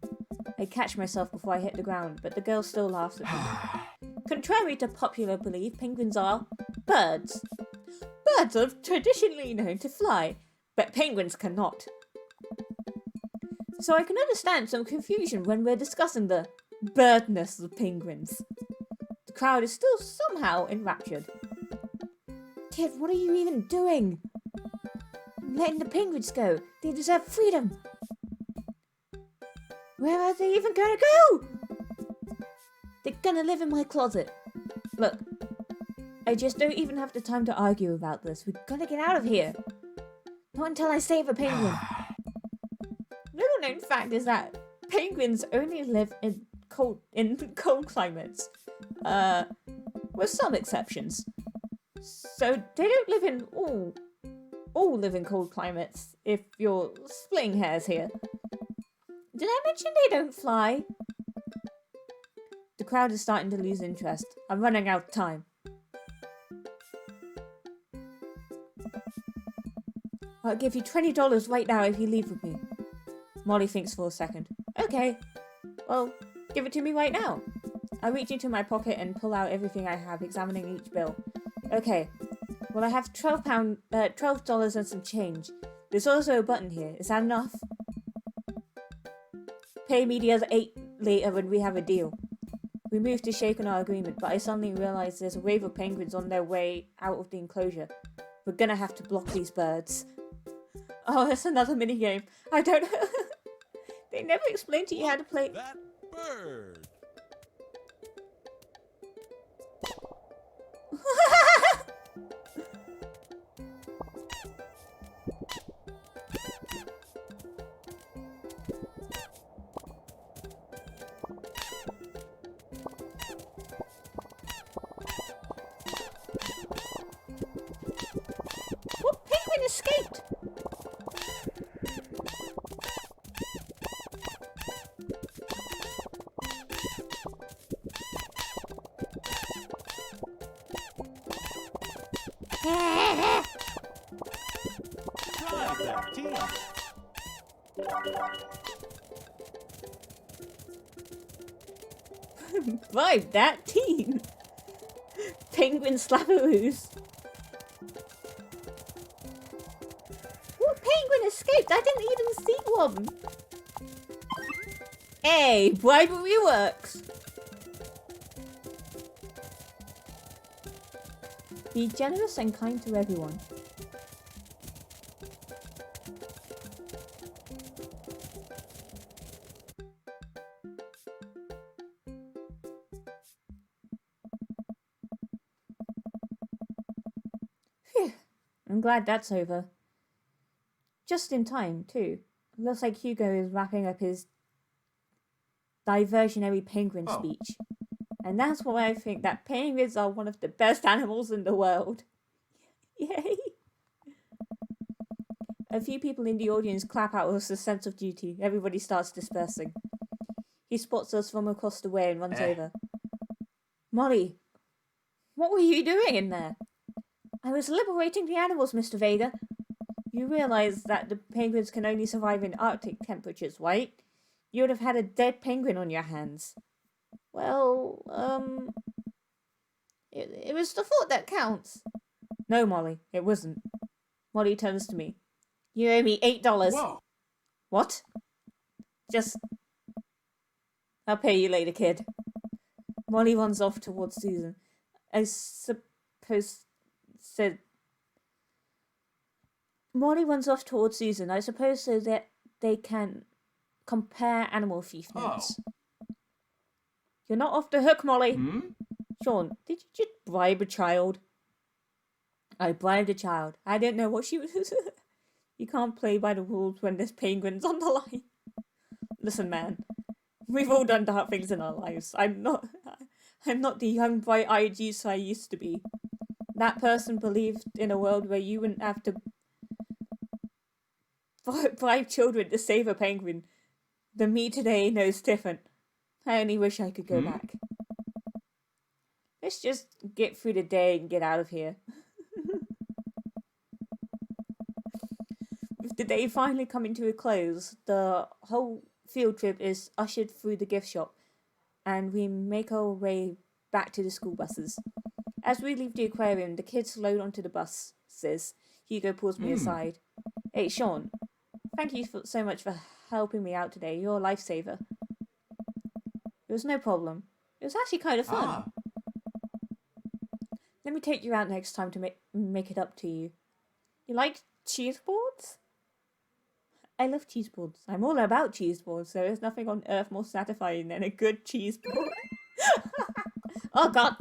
I catch myself before I hit the ground, but the girl still laughs at me. Contrary to popular belief, penguins are birds. Birds are traditionally known to fly, but penguins cannot. So I can understand some confusion when we're discussing the birdness of penguins. The crowd is still somehow enraptured. Kid, what are you even doing? I'm letting the penguins go. They deserve freedom. Where are they even gonna go? They're gonna live in my closet. Look, I just don't even have the time to argue about this. We're gonna get out of here. Not until I save a penguin. Little known fact is that penguins only live in cold climates. With some exceptions. So they don't live in all live in cold climates, if you're splitting hairs here. Did I mention they don't fly? The crowd is starting to lose interest. I'm running out of time. I'll give you $20 right now if you leave with me. Molly thinks for a second. Okay. Well, give it to me right now. I reach into my pocket and pull out everything I have, examining each bill. Okay. Well, I have $12 and some change. There's also a button here. Is that enough? Pay me the other 8 later when we have a deal. We move to shake on our agreement, but I suddenly realize there's a wave of penguins on their way out of the enclosure. We're gonna have to block these birds. Oh, that's another minigame. I don't know. They never explained to you how to play. That bird. What penguin escaped? Try that team. Right, that team. Penguin slapperoos. What penguin escaped? I didn't even see one. Hey, bribery works. Be generous and kind to everyone. Phew, I'm glad that's over. Just in time, too. Looks like Hugo is wrapping up his diversionary penguin speech. And that's why I think that penguins are one of the best animals in the world. Yay! A few people in the audience clap out with a sense of duty. Everybody starts dispersing. He spots us from across the way and runs over. Molly, what were you doing in there? I was liberating the animals, Mr. Vega. You realize that the penguins can only survive in Arctic temperatures, right? You would have had a dead penguin on your hands. Well, it was the thought that counts. No, Molly, it wasn't. Molly turns to me. You owe me $8. Whoa. What? Just... I'll pay you later, kid. Molly runs off towards Susan. I suppose... said... Molly runs off towards Susan. I suppose so that they can compare animal thief notes. You're not off the hook, Molly. Hmm? Sean, did you just bribe a child? I bribed a child. I didn't know what she was... You can't play by the rules when there's penguins on the line. Listen, man. We've all done dark things in our lives. I'm not the young, bright-eyed youth I used to be. That person believed in a world where you wouldn't have to bribe children to save a penguin. The me today knows different. I only wish I could go back. Let's just get through the day and get out of here. With the day finally coming to a close, the whole field trip is ushered through the gift shop, and we make our way back to the school buses. As we leave the aquarium, the kids load onto the buses. Hugo pulls me aside. Hey, Sean, thank you so much for helping me out today. You're a lifesaver. It was no problem. It was actually kind of fun. Let me take you out next time to make it up to you. You like cheese boards? I love cheese boards. I'm all about cheese boards, so there's nothing on earth more satisfying than a good cheese board. Oh god!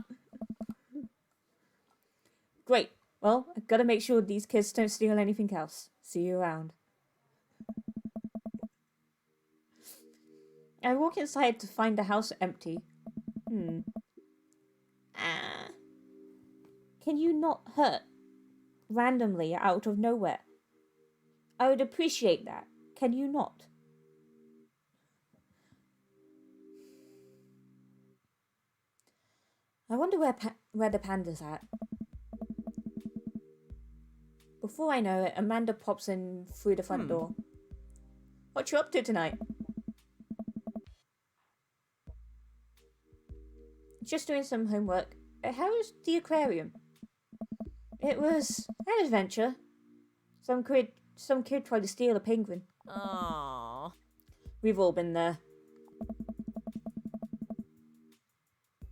Great. Well, I've got to make sure these kids don't steal anything else. See you around. I walk inside to find the house empty. Can you not hurt randomly out of nowhere? I would appreciate that. Can you not? I wonder where the panda's at. Before I know it, Amanda pops in through the front door. What you up to tonight? Just doing some homework. How was the aquarium? It was an adventure. Some kid tried to steal a penguin. Aww. We've all been there.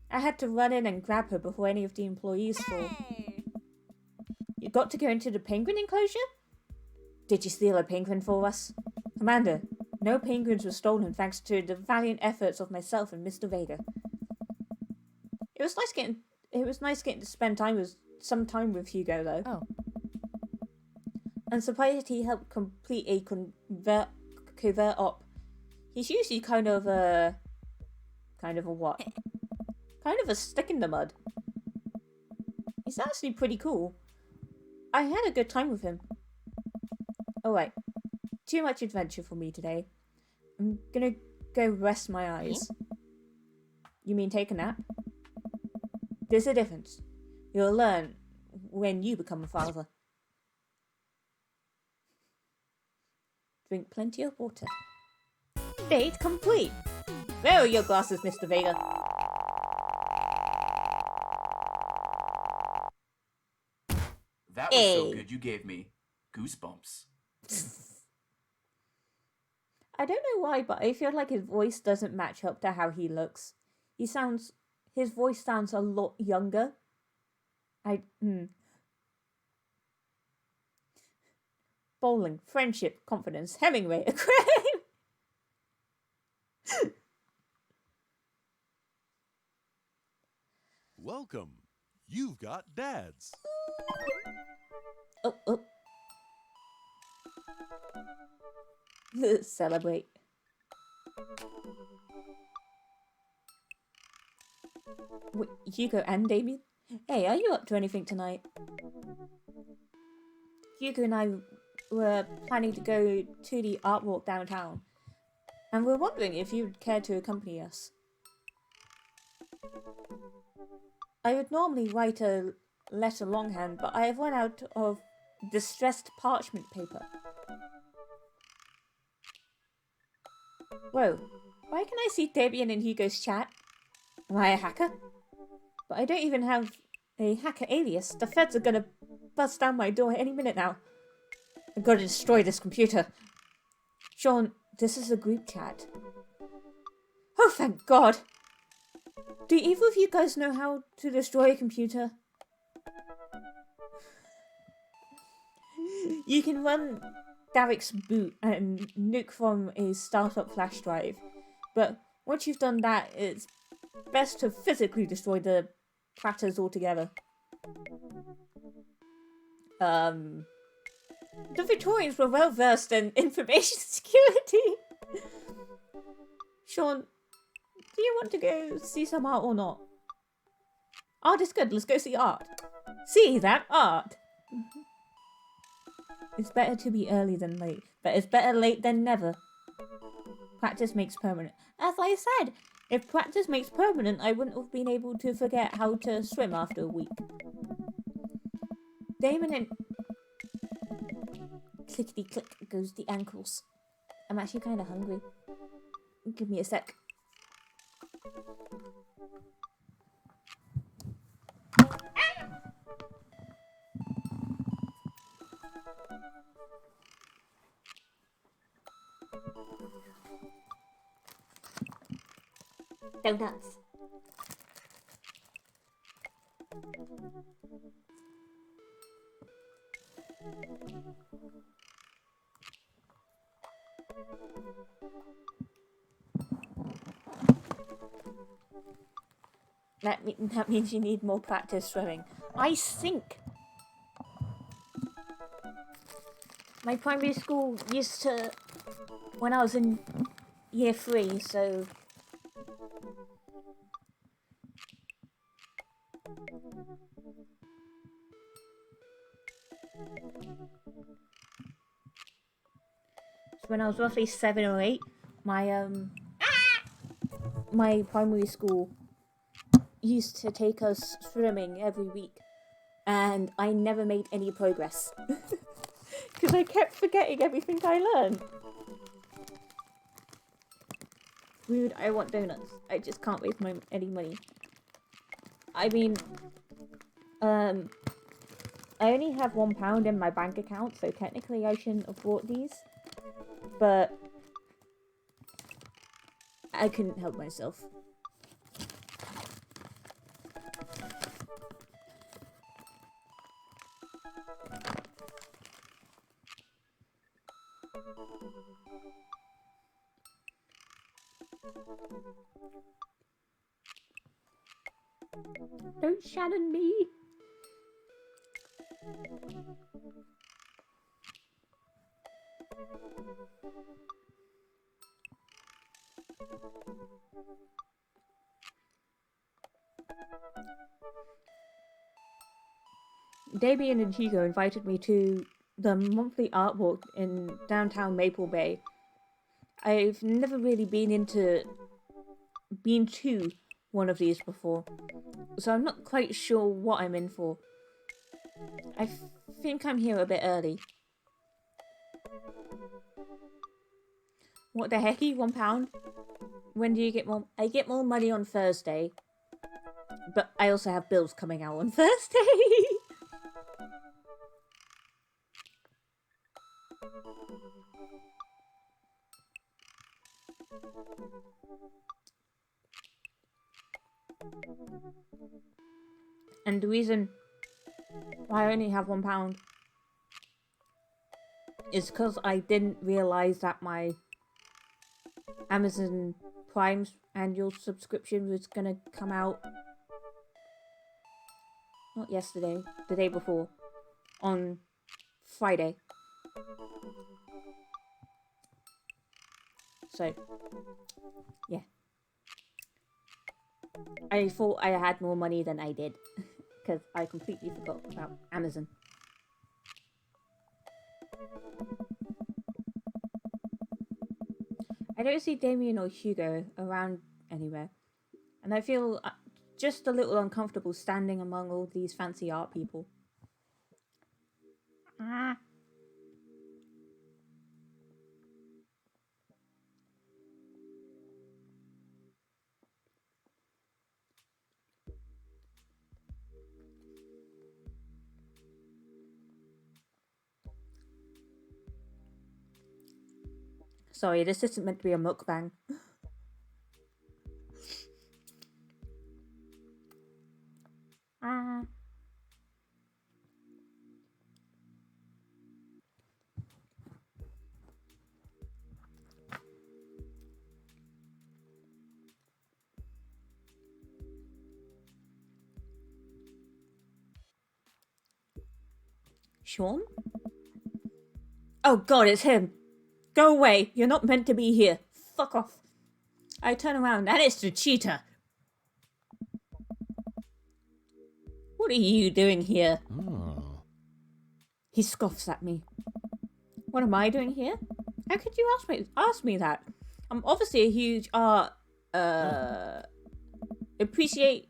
I had to run in and grab her before any of the employees saw. Hey. You got to go into the penguin enclosure? Did you steal a penguin for us? Amanda, no penguins were stolen thanks to the valiant efforts of myself and Mr. Vader. It was nice getting to spend some time with Hugo though. Oh. I'm surprised he helped complete a covert op. He's usually kind of a what? Kind of a stick in the mud. He's actually pretty cool. I had a good time with him. Alright, too much adventure for me today. I'm gonna go rest my eyes. You mean take a nap? There's a difference. You'll learn when you become a father. Drink plenty of water. Date complete. Where are your glasses, Mr. Vader? That was so good you gave me goosebumps. I don't know why, but I feel like his voice doesn't match up to how he looks. His voice sounds a lot younger. Bowling, friendship, confidence, Hemingway, a crime. Welcome. You've got dads. Oh. Celebrate. Wait, Hugo and Damien? Hey, are you up to anything tonight? Hugo and I were planning to go to the art walk downtown, and we're wondering if you'd care to accompany us. I would normally write a letter longhand, but I have run out of distressed parchment paper. Whoa, why can I see Damien and Hugo's chat? Am I a hacker? But I don't even have a hacker alias. The feds are gonna bust down my door any minute now. I've got to destroy this computer. Sean, this is a group chat. Oh, thank God! Do either of you guys know how to destroy a computer? You can run Derek's boot and nuke from a startup flash drive, but once you've done that, it's best to physically destroy the platters altogether. The Victorians were well versed in information security. Sean, do you want to go see some art or not? Art is good, let's go see art. See that art! It's better to be early than late, but it's better late than never. Practice makes permanent. As I said, if practice makes permanent, I wouldn't have been able to forget how to swim after a week. Damon and... Clickety click goes the ankles. I'm actually kind of hungry. Give me a sec. Donuts. That means you need more practice swimming. I sink! My primary school used to... When I was in year 3, so... So when I was roughly 7 or 8, my primary school used to take us swimming every week, and I never made any progress because I kept forgetting everything I learned. Rude, I want donuts. I just can't waste any money. I mean, I only have £1 in my bank account, so technically I shouldn't have bought these, but I couldn't help myself. Don't Shannon me! Damien and Hugo invited me to the monthly art walk in downtown Maple Bay. I've never really been to one of these before, so I'm not quite sure what I'm in for. I think I'm here a bit early. What the hecky? £1? When do you get more? I get more money on Thursday, but I also have bills coming out on Thursday. And the reason why I only have £1 is because I didn't realise that my Amazon Prime's annual subscription was gonna come out not yesterday, the day before, on Friday. So, yeah. I thought I had more money than I did, because I completely forgot about Amazon. I don't see Damien or Hugo around anywhere, and I feel just a little uncomfortable standing among all these fancy art people. Sorry, this isn't meant to be a mukbang. Sean? Oh god, it's him! Go away! You're not meant to be here! Fuck off! I turn around and it's the cheetah! What are you doing here? Oh. He scoffs at me. What am I doing here? How could you ask me that? I'm obviously a huge art appreciatist?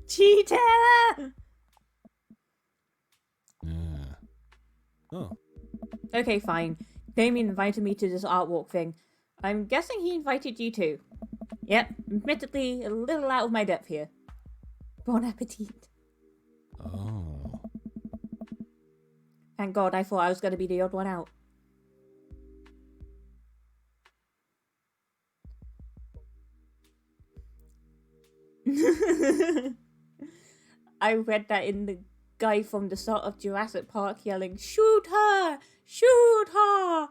Cheetah! Yeah. Oh. Okay, fine. Damien invited me to this art walk thing. I'm guessing he invited you too. Yep, admittedly a little out of my depth here. Bon appetit. Oh. Thank God, I thought I was going to be the odd one out. I read that in the guy from the start of Jurassic Park yelling, "Shoot her! Shoot her!"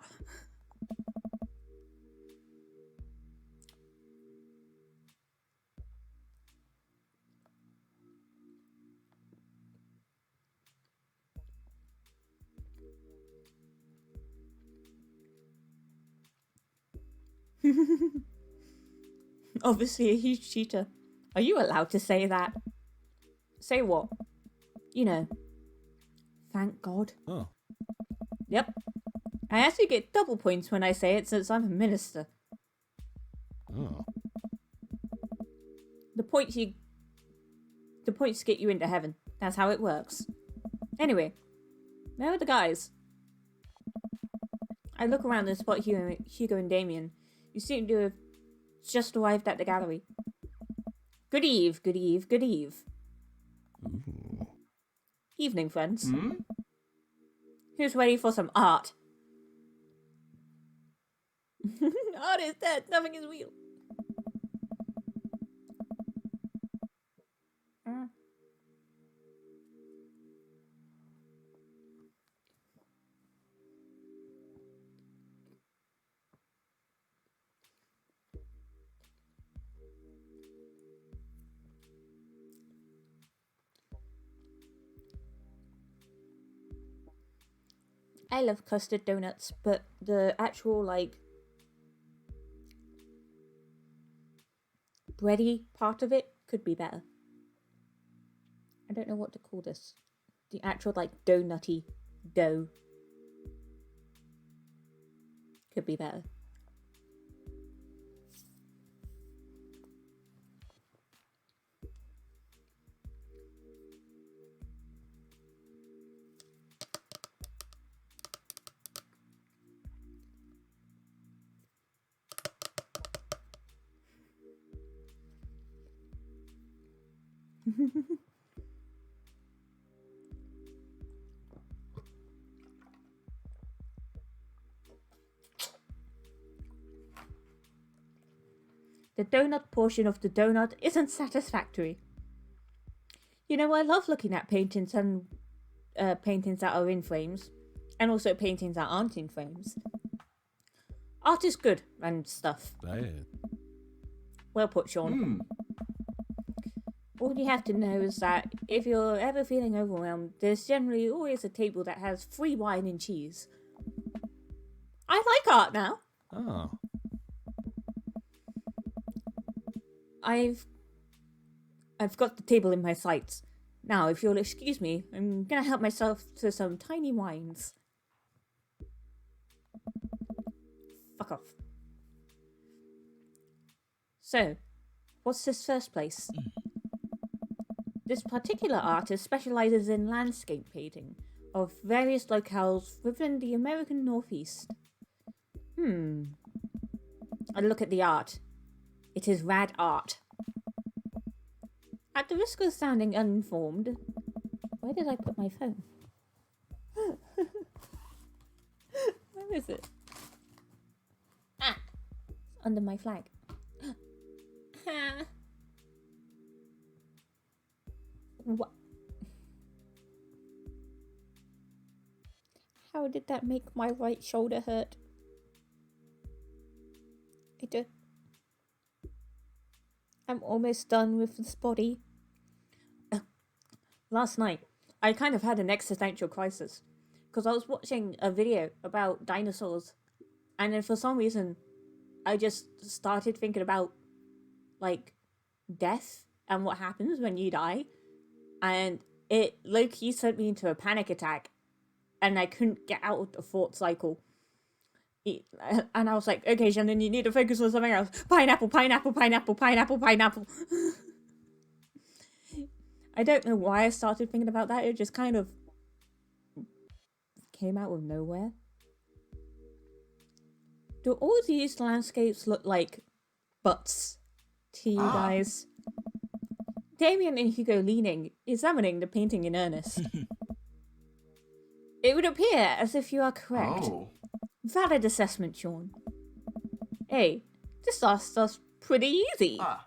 Obviously a huge cheater. Are you allowed to say that? Say what? You know. Thank God. Oh. Yep. I actually get double points when I say it since I'm a minister. Oh. The points get you into heaven. That's how it works. Anyway, where are the guys? I look around and spot Hugo and Damien. You seem to have just arrived at the gallery. Good eve, good eve, good eve. Ooh. Evening, friends. Hmm? Who's ready for some art? Art is dead. Nothing is real. I love custard donuts, but the actual, like, bready part of it could be better. I don't know what to call this. The actual, like, donutty dough could be better. The donut portion of the donut isn't satisfactory. You know, I love looking at paintings and paintings that are in frames, and also paintings that aren't in frames. Art is good and stuff. Bad. Well put, Sean. All you have to know is that if you're ever feeling overwhelmed, there's generally always a table that has free wine and cheese. I like art now. Oh. I've got the table in my sights. Now, if you'll excuse me, I'm gonna help myself to some tiny wines. Fuck off. So, what's this first place? This particular artist specializes in landscape painting of various locales within the American Northeast. I look at the art. It is rad art. At the risk of sounding uninformed, where did I put my phone? Where is it? Ah! It's under my flag. What? How did that make my right shoulder hurt? I'm almost done with this body. Last night, I kind of had an existential crisis. Because I was watching a video about dinosaurs. And then for some reason, I just started thinking about, like, death and what happens when you die. And it low-key sent me into a panic attack. And I couldn't get out of the thought cycle. And I was like, okay, Shannon, you need to focus on something else. Pineapple, pineapple, pineapple, pineapple, pineapple. I don't know why I started thinking about that. It just kind of came out of nowhere. Do all these landscapes look like butts to you guys? Damien and Hugo leaning, examining the painting in earnest. It would appear as if you are correct. Oh. Valid assessment, Sean. Hey, this last stuff's pretty easy. Ah.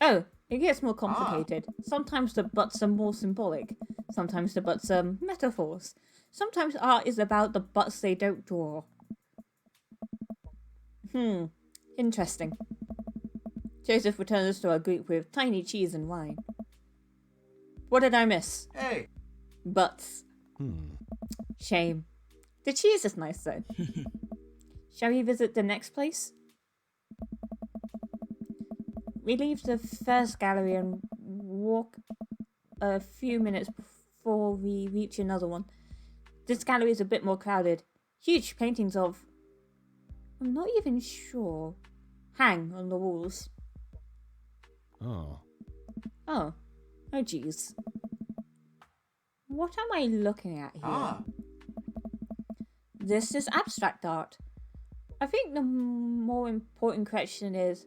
Oh, It gets more complicated. Sometimes the butts are more symbolic. Sometimes the butts are metaphors. Sometimes art is about the butts they don't draw. Interesting. Joseph returns to our group with tiny cheese and wine. What did I miss? Hey. Butts. Hmm. Shame. The cheese is nice though. Shall we visit the next place? We leave the first gallery and walk a few minutes before we reach another one. This gallery is a bit more crowded. Huge paintings of... I'm not even sure. Hang on the walls. Oh. Oh geez. What am I looking at here? This is abstract art. I think the more important question is,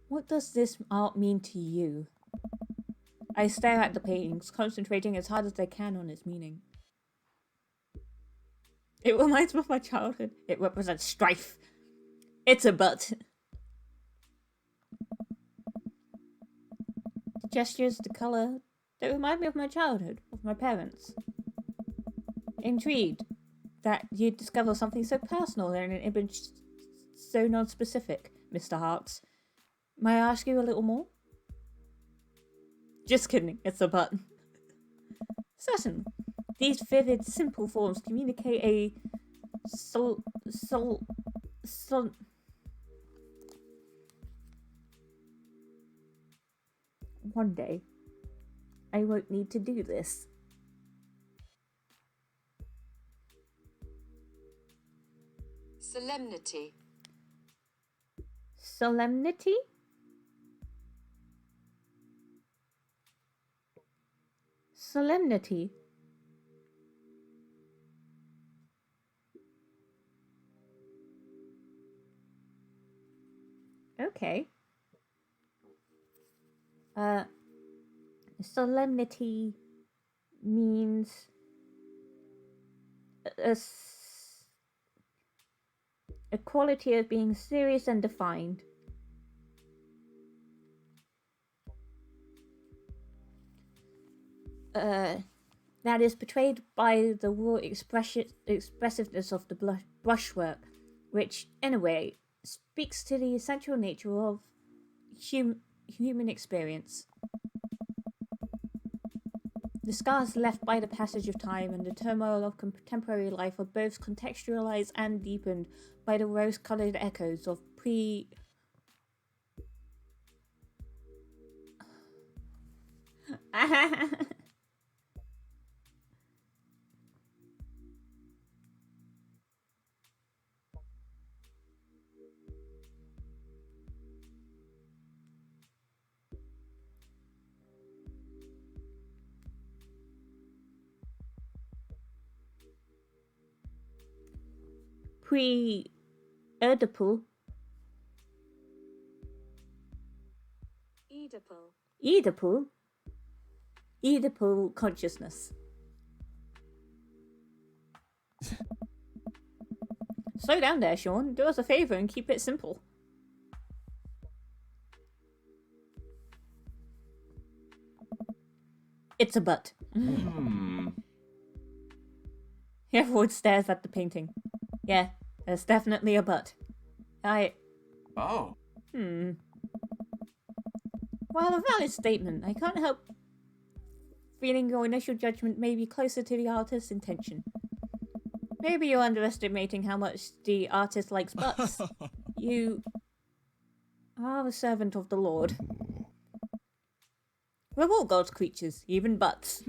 what does this art mean to you? I stare at the paintings, concentrating as hard as I can on its meaning. It reminds me of my childhood. It represents strife. It's a butt. The gestures, the colour, they remind me of my childhood, of my parents. Intrigued that you discover something so personal in an image so non-specific, Mr. Hearts. May I ask you a little more? Just kidding, it's a button. Certainly. These vivid, simple forms communicate a One day, I won't need to do this. Solemnity. Solemnity? Solemnity. Okay. Solemnity means a quality of being serious and defined. That is portrayed by the raw expressiveness of the brushwork, which, in a way, speaks to the essential nature of human experience. The scars left by the passage of time and the turmoil of contemporary life are both contextualized and deepened by the rose-colored echoes of pre-Oedipal. Oedipal consciousness. Slow down there, Sean. Do us a favour and keep it simple. It's a butt. Everyone stares at the painting. Yeah, there's definitely a butt. Oh. Well, a valid statement. I can't help feeling your initial judgment may be closer to the artist's intention. Maybe you're underestimating how much the artist likes butts. You are a servant of the Lord. We're all God's creatures, even butts.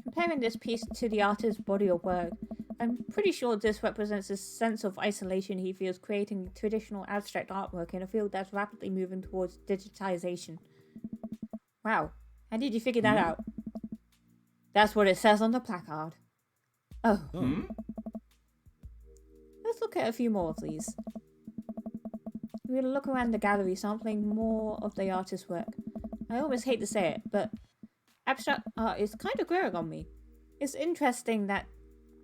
Comparing this piece to the artist's body of work, I'm pretty sure this represents a sense of isolation he feels creating traditional abstract artwork in a field that's rapidly moving towards digitization. Wow, how did you figure that out? That's what it says on the placard. Oh. Let's look at a few more of these. We'll look around the gallery, sampling more of the artist's work. I almost hate to say it, but abstract art is kind of growing on me. It's interesting that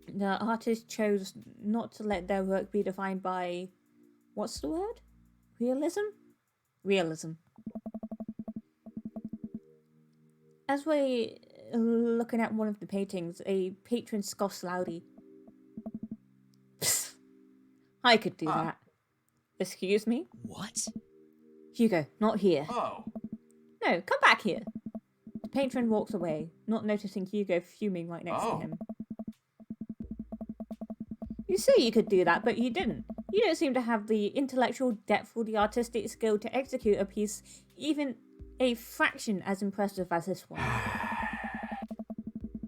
the artist chose not to let their work be defined by... what's the word? Realism? Realism. As we're looking at one of the paintings, a patron scoffs loudly. Psst, I could do that. Excuse me? What? Hugo, not here. Oh. No, come back here. The patron walks away, not noticing Hugo fuming right next to him. You say you could do that, but you didn't. You don't seem to have the intellectual depth or the artistic skill to execute a piece even a fraction as impressive as this one.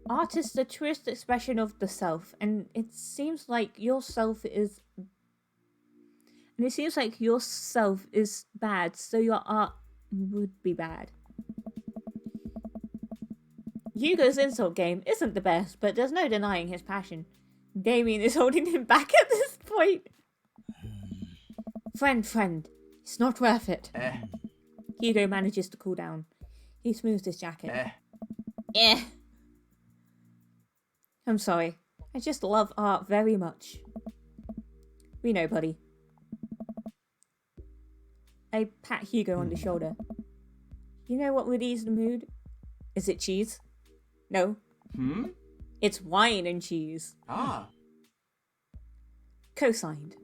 Art is the truest expression of the self, and it seems like your self is... And it seems like your self is bad, so your art would be bad. Hugo's insult game isn't the best, but there's no denying his passion. Damien is holding him back at this point. Friend, it's not worth it. Hugo manages to cool down. He smooths his jacket. I'm sorry. I just love art very much. We know, buddy. I pat Hugo on the shoulder. You know what would ease the mood? Is it cheese? No. It's wine and cheese. Co-signed.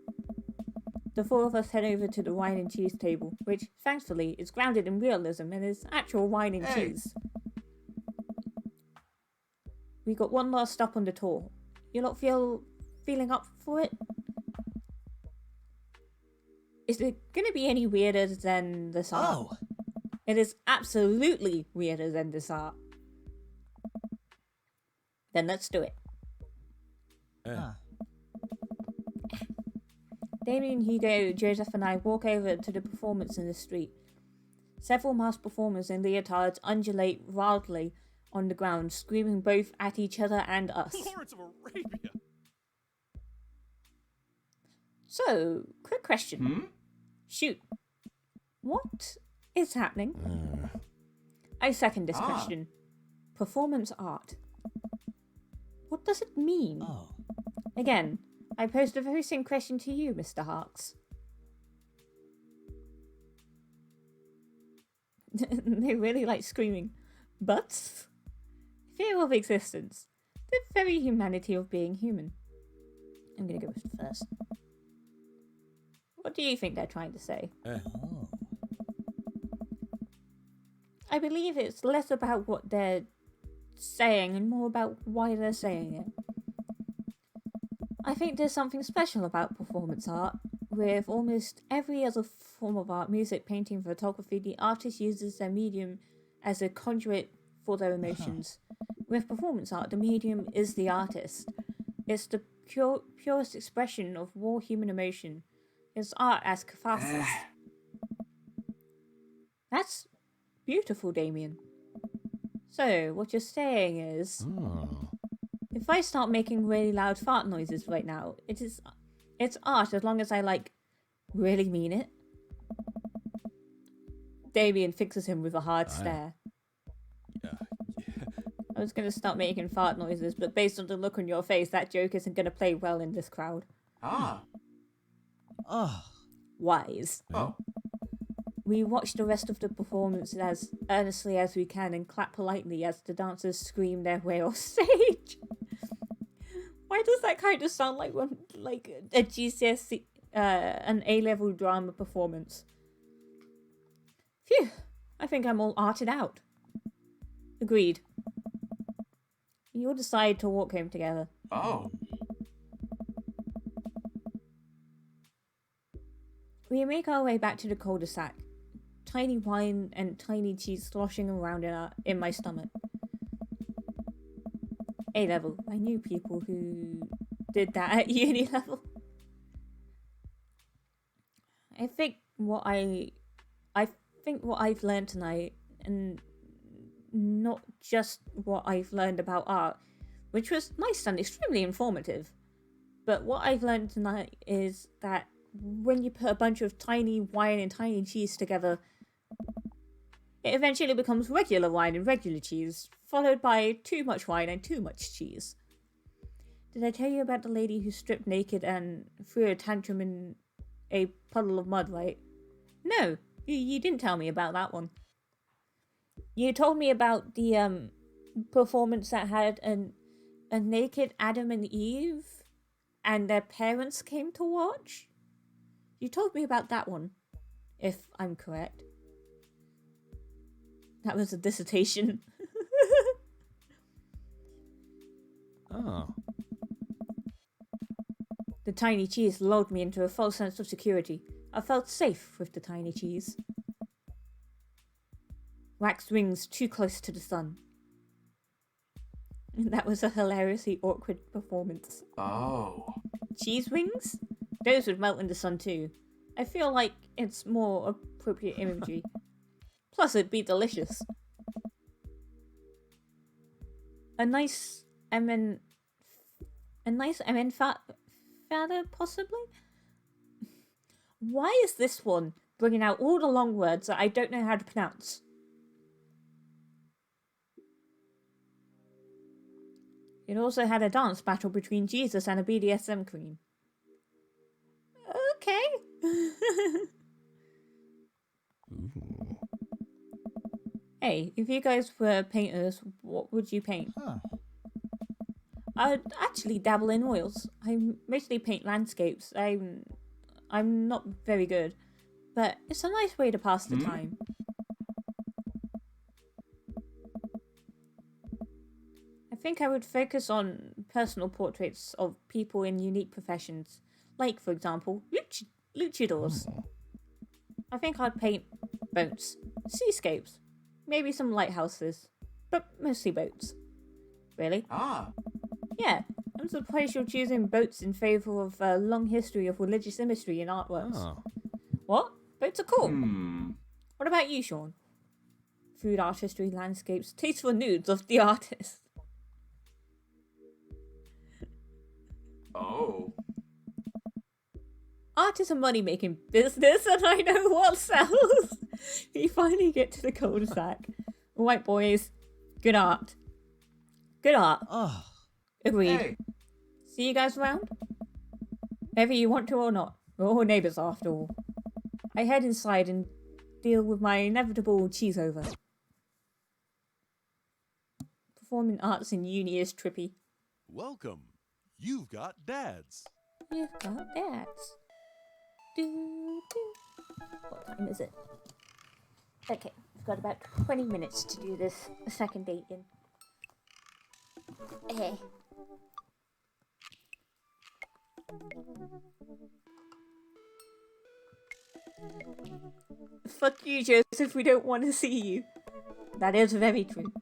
The four of us head over to the wine and cheese table, which, thankfully, is grounded in realism and is actual wine and cheese. We got one last stop on the tour. You lot feeling up for it? Is it gonna be any weirder than this art? Oh. It is absolutely weirder than this art. Then let's do it. Damien, Hugo, Joseph and I walk over to the performance in the street. Several masked performers in leotards undulate wildly on the ground, screaming both at each other and us. Lawrence of Arabia! So, quick question. Shoot. What is happening? I second this question. Performance art. What does it mean? Oh. Again, I pose the very same question to you, Mr. Harks. They really like screaming. But fear of existence. The very humanity of being human. I'm gonna go with first. What do you think they're trying to say? Oh. I believe it's less about what they're saying and more about why they're saying it. I think there's something special about performance art. With almost every other form of art, music, painting, photography, the artist uses their medium as a conduit for their emotions. With performance art, the medium is the artist. It's the purest expression of raw human emotion. It's art as catharsis. That's beautiful, Damien. So, what you're saying is... If I start making really loud fart noises right now, it's art as long as I, like, really mean it. Damien fixes him with a hard stare. I was going to start making fart noises, but based on the look on your face, that joke isn't going to play well in this crowd. Wise. We watch the rest of the performance as earnestly as we can and clap politely as the dancers scream their way off stage. Why does that kind of sound like a GCSE, an A-level drama performance? Phew, I think I'm all arted out. Agreed. You all decide to walk home together. We make our way back to the cul-de-sac. Tiny wine and tiny cheese sloshing around in my stomach. A-level. I knew people who did that at uni level. I think what I've learned tonight, and not just what I've learned about art, which was nice and extremely informative, but what I've learned tonight is that when you put a bunch of tiny wine and tiny cheese together, it eventually becomes regular wine and regular cheese, followed by too much wine and too much cheese. Did I tell you about the lady who stripped naked and threw a tantrum in a puddle of mud, right? No, you didn't tell me about that one. You told me about the performance that had a naked Adam and Eve and their parents came to watch. You told me about that one, if I'm correct. That was a dissertation. Oh. The tiny cheese lulled me into a false sense of security. I felt safe with the tiny cheese. Waxed wings too close to the sun. That was a hilariously awkward performance. Oh. Cheese wings? Those would melt in the sun too. I feel like it's more appropriate imagery. Plus, it'd be delicious. A nice MN father, possibly? Why is this one bringing out all the long words that I don't know how to pronounce? It also had a dance battle between Jesus and a BDSM queen. Okay. Ooh. Hey, if you guys were painters, what would you paint? Huh. I'd actually dabble in oils. I mostly paint landscapes. I'm not very good, but it's a nice way to pass the time. I think I would focus on personal portraits of people in unique professions, like, for example, luchadors. Oh. I think I'd paint boats, seascapes, maybe some lighthouses, but mostly boats. Really? Ah. Yeah, I'm surprised you're choosing boats in favour of a long history of religious imagery in artworks. Oh. What? Boats are cool. What about you, Sean? Food artistry, landscapes, tasteful nudes of the artist. Oh. Art is a money-making business, and I know what sells. You finally get to the cul-de-sac. Right, boys. Good art. Good art. Oh. Agreed. Hey. See you guys around? Whether you want to or not. We're all neighbours after all. I head inside and deal with my inevitable cheese over. Performing arts in uni is trippy. Welcome. You've got dads. You've got dads. Do, do. What time is it? Okay, I've got about 20 minutes to do this second date in. Hey. Fuck you, Joseph, we don't want to see you. That is very true.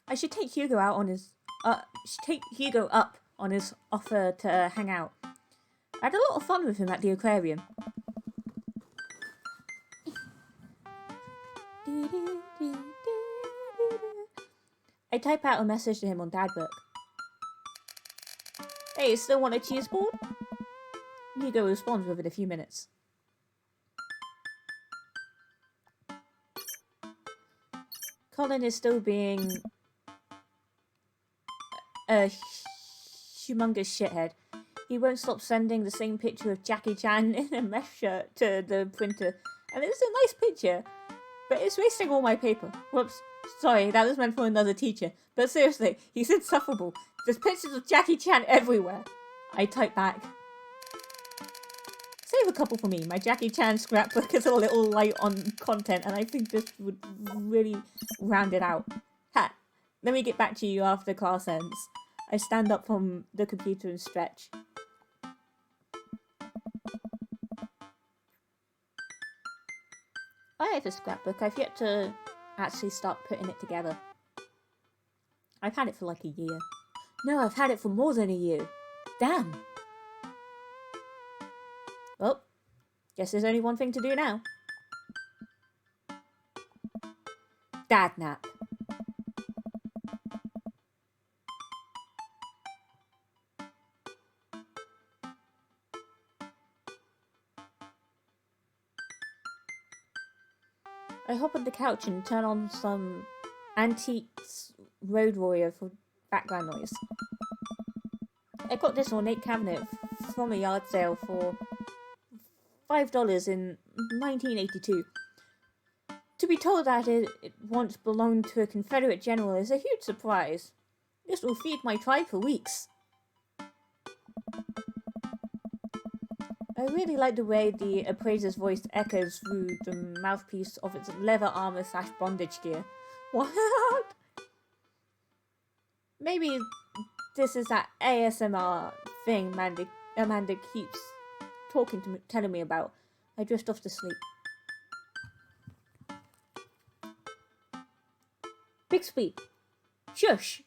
I should take Hugo out on his up on his offer to hang out. I had a lot of fun with him at the aquarium. I type out a message to him on Dadbook. Hey, still want a cheese board? Hugo responds within a few minutes. Colin is still being a humongous shithead. He won't stop sending the same picture of Jackie Chan in a mesh shirt to the printer. And it's a nice picture, but it's wasting all my paper. Whoops. Sorry, that was meant for another teacher. But seriously, he's insufferable. There's pictures of Jackie Chan everywhere. I type back. Save a couple for me. My Jackie Chan scrapbook is a little light on content, and I think this would really round it out. Ha! Let me get back to you after class ends. I stand up from the computer and stretch. I have a scrapbook. I've yet to actually start putting it together. I've had it for like a year. No, I've had it for more than a year. Damn. Well, guess there's only one thing to do now. Dad nap. I hop on the couch and turn on some Antiques Road Warrior for background noise. I got this ornate cabinet from a yard sale for $5 in 1982. To be told that it once belonged to a Confederate general is a huge surprise. This will feed my tribe for weeks. I really like the way the appraiser's voice echoes through the mouthpiece of its leather armor / bondage gear. What? Maybe this is that ASMR thing Amanda keeps telling me about. I drift off to sleep. Bixby! Shush!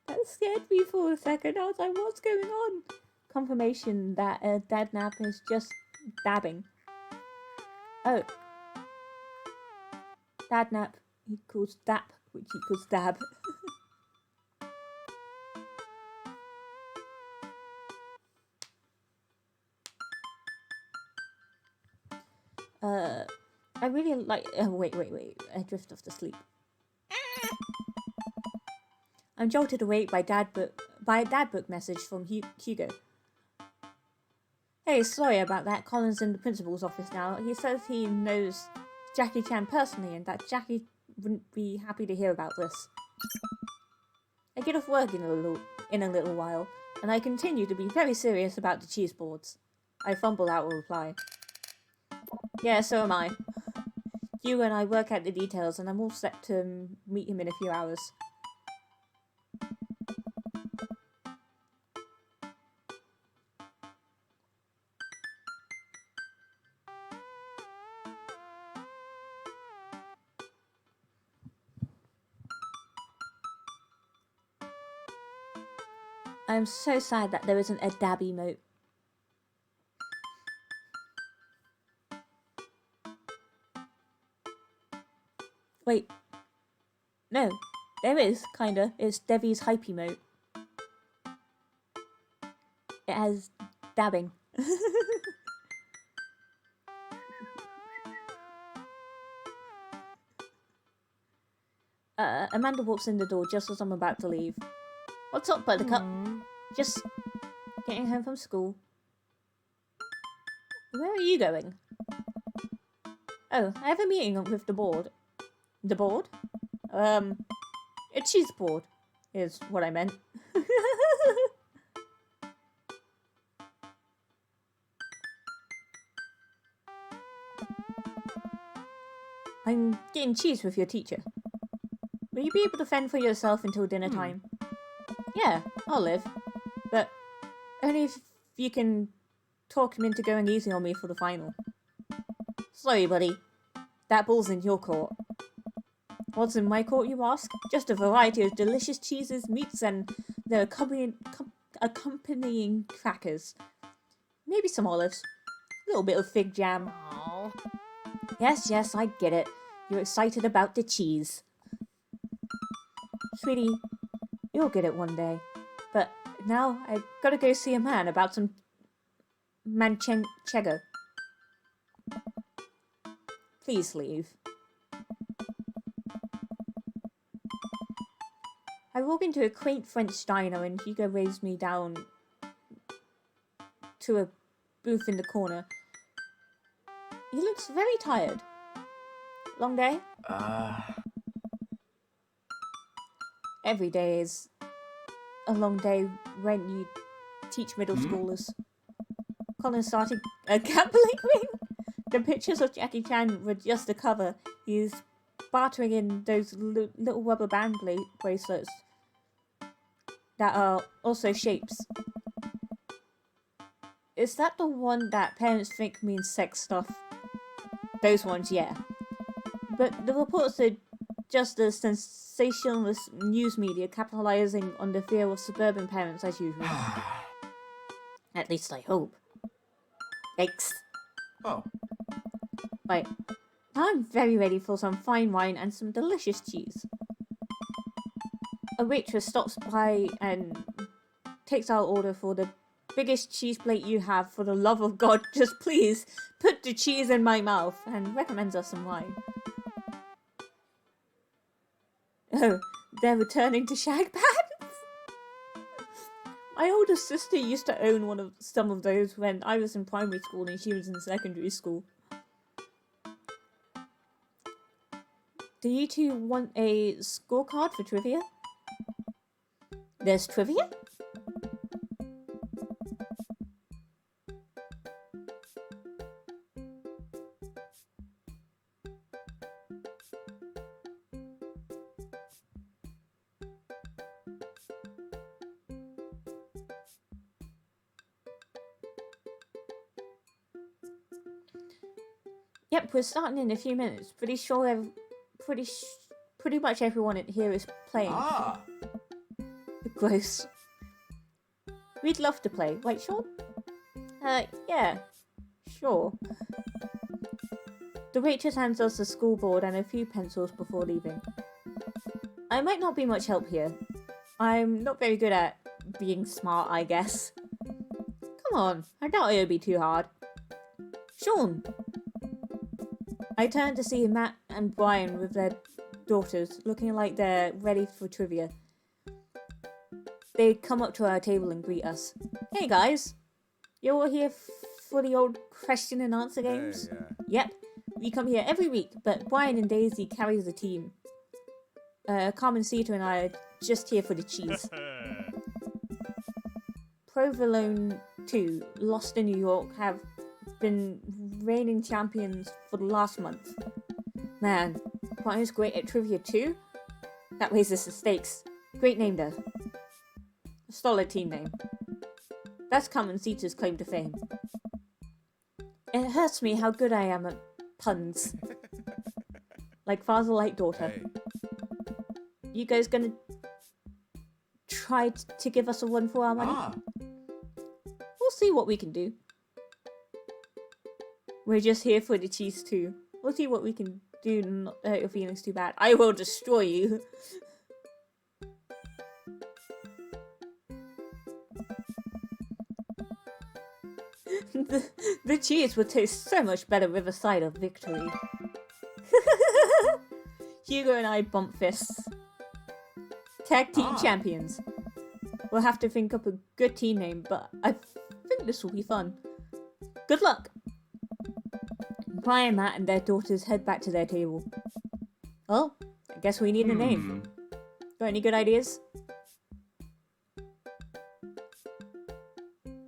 That scared me for a second. I was like, what's going on? Confirmation that Dad Nap is just dabbing. Oh. Dad Nap equals dap, which equals dab. I really like... wait. I drift off to sleep. I'm jolted awake by a dad book message from Hugo. Hey, sorry about that. Colin's in the principal's office now. He says he knows Jackie Chan personally and that Jackie wouldn't be happy to hear about this. I get off work in a little while, and I continue to be very serious about the cheese boards. I fumble out a reply. Yeah, so am I. Hugo and I work out the details, and I'm all set to meet him in a few hours. I'm so sad that there isn't a dab emote. Wait. No, there is, kinda. It's Devi's hype emote. It has dabbing. Amanda walks in the door just as I'm about to leave. What's up, Buttercup? Just getting home from school. Where are you going? Oh, I have a meeting with the board. The board? A cheese board is what I meant. I'm getting cheese with your teacher. Will you be able to fend for yourself until dinner time? Yeah, I'll live. But only if you can talk him into going easy on me for the final. Sorry, buddy. That ball's in your court. What's in my court, you ask? Just a variety of delicious cheeses, meats, and their accompanying crackers. Maybe some olives. A little bit of fig jam. Aww. Yes, I get it. You're excited about the cheese. Sweetie, you'll get it one day. But now I've got to go see a man about some manchego. Please leave. I walk into a quaint French diner and Hugo waves me down to a booth in the corner. He looks very tired. Long day? Every day is a long day when you teach middle schoolers. Colin started a gambling ring. The pictures of Jackie Chan were just a cover. He's bartering in those little rubber band bracelets that are also shapes. Is that the one that parents think means sex stuff? Those ones, yeah. But the reports are just the sensationalist news media capitalizing on the fear of suburban parents as usual. At least I hope. Thanks. Oh. Right. Now I'm very ready for some fine wine and some delicious cheese. A waitress stops by and takes our order for the biggest cheese plate you have. For the love of God, just please put the cheese in my mouth, and recommends us some wine. Oh, they're returning to shag pants? My older sister used to own some of those when I was in primary school and she was in secondary school. Do you two want a scorecard for trivia? There's trivia? Yep, we're starting in a few minutes. Pretty sure pretty much everyone in here is playing. Ah. Gross. We'd love to play, right, Sean? Yeah, sure. The waitress hands us a school board and a few pencils before leaving. I might not be much help here. I'm not very good at being smart, I guess. Come on, I doubt it'll be too hard. Sean! I turn to see Matt and Brian with their daughters, looking like they're ready for trivia. They come up to our table and greet us. Hey guys! You're all here for the old question and answer games? Yep, we come here every week, but Brian and Daisy carry the team. Carmen Cita and I are just here for the cheese. Provolone 2, Lost in New York, have been reigning champions for the last month. Man, Brian's great at trivia too? That raises the stakes. Great name though. A solid team name. That's Carmen Cita's claim to fame. It hurts me how good I am at puns. Like father, like daughter. Hey. You guys gonna try to give us a run for our money? Ah. We'll see what we can do. We're just here for the cheese too. We'll see what we can do to not hurt your feelings too bad. I will destroy you. the cheese would taste so much better with a side of victory. Hugo and I bump fists. Tag team champions. We'll have to think up a good team name, but I think this will be fun. Good luck! Brian, Matt, and their daughters head back to their table. Well, I guess we need a name. Got any good ideas?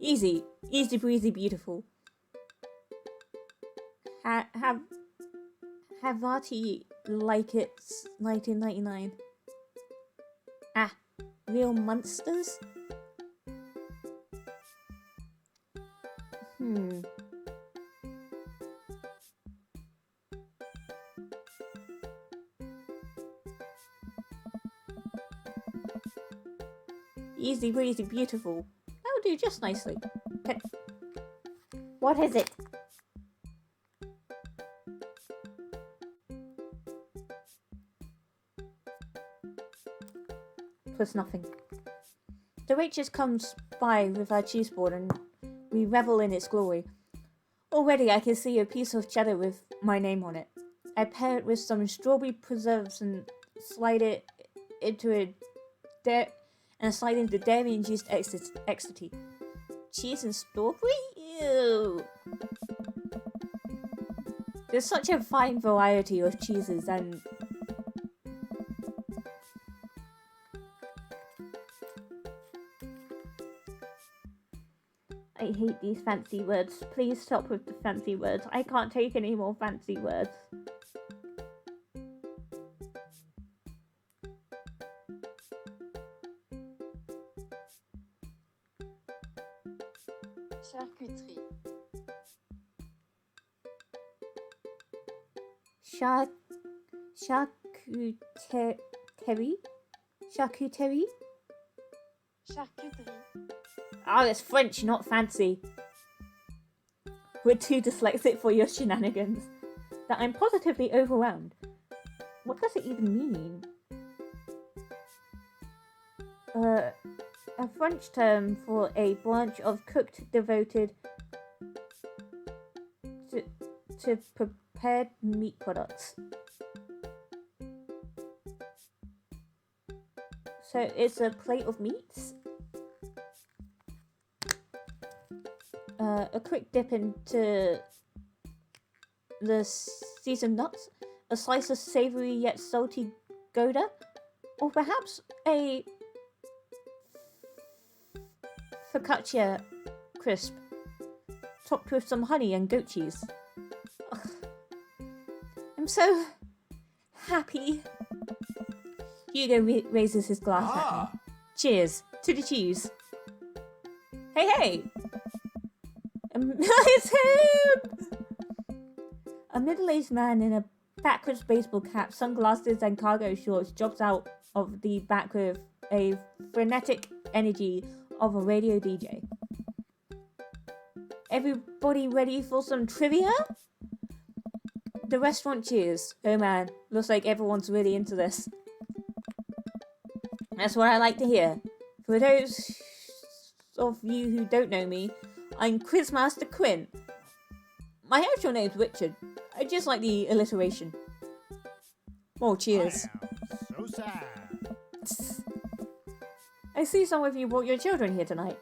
Easy. Easy breezy beautiful. Havati like it's 1999. Ah, real monsters? Easy breezy beautiful. That'll do just nicely. Okay. What is it? Twas nothing. The waitress comes by with our cheese board and we revel in its glory. Already I can see a piece of cheddar with my name on it. I pair it with some strawberry preserves and slide it into slide into dairy-induced ecstasy. Cheese and strawberry? Ew. There's such a fine variety of cheeses and I hate these fancy words. Please stop with the fancy words. I can't take any more fancy words. Charcuterie. Charcuterie? Charcuterie? Charcuterie. Oh, it's French, not fancy. We're too dyslexic for your shenanigans. That I'm positively overwhelmed. What does it even mean? A French term for a branch of cooked devoted to prepared meat products. So it's a plate of meats? a quick dip into the seasoned nuts, a slice of savory yet salty Gouda, or perhaps a focaccia crisp, topped with some honey and goat cheese. Ugh. I'm so happy. Hugo raises his glass at me. Cheers to the cheese. Hey, hey! It's him! A middle-aged man in a backwards baseball cap, sunglasses and cargo shorts jogs out of the back with a frenetic energy of a radio DJ. Everybody ready for some trivia? The restaurant cheers. Oh man, looks like everyone's really into this. That's what I like to hear. For those of you who don't know me, I'm Quizmaster Quinn. My actual name's Richard. I just like the alliteration. Oh, cheers. I am so sad. I see some of you brought your children here tonight.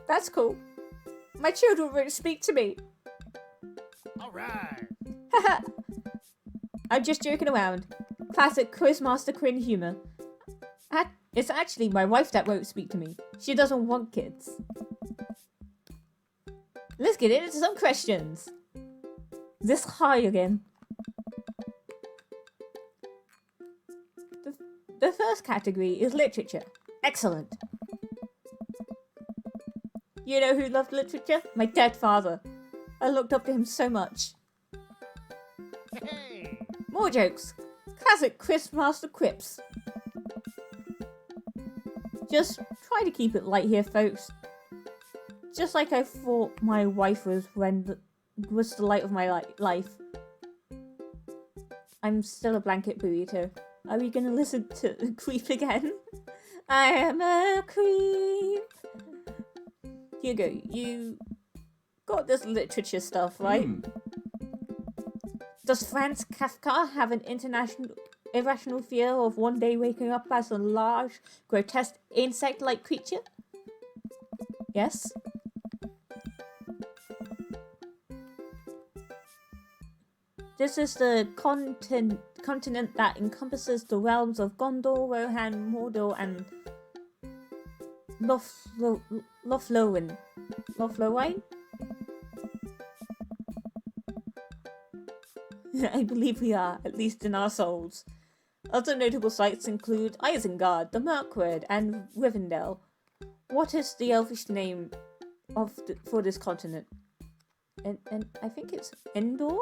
That's cool. My children won't speak to me. All right. Haha. I'm just joking around. Classic Quizmaster Quinn humor. It's actually my wife that won't speak to me. She doesn't want kids. Let's get into some questions. This high again. The first category is literature. Excellent. You know who loved literature? My dead father. I looked up to him so much. Hey. More jokes. Classic Quizmaster quips. Just try to keep it light here, folks. Just like I thought my wife was when was the light of my life. I'm still a blanket burrito. Are we gonna listen to Creep again? I am a creep. Hugo, you got this literature stuff, right? Does Franz Kafka have an irrational fear of one day waking up as a large, grotesque insect-like creature? Yes? This is the continent that encompasses the realms of Gondor, Rohan, Mordor, and Lothlorien. Lothlorien? I believe we are, at least in our souls. Other notable sites include Isengard, the Mirkwood, and Rivendell. What is the elvish name for this continent? And I think it's Endor?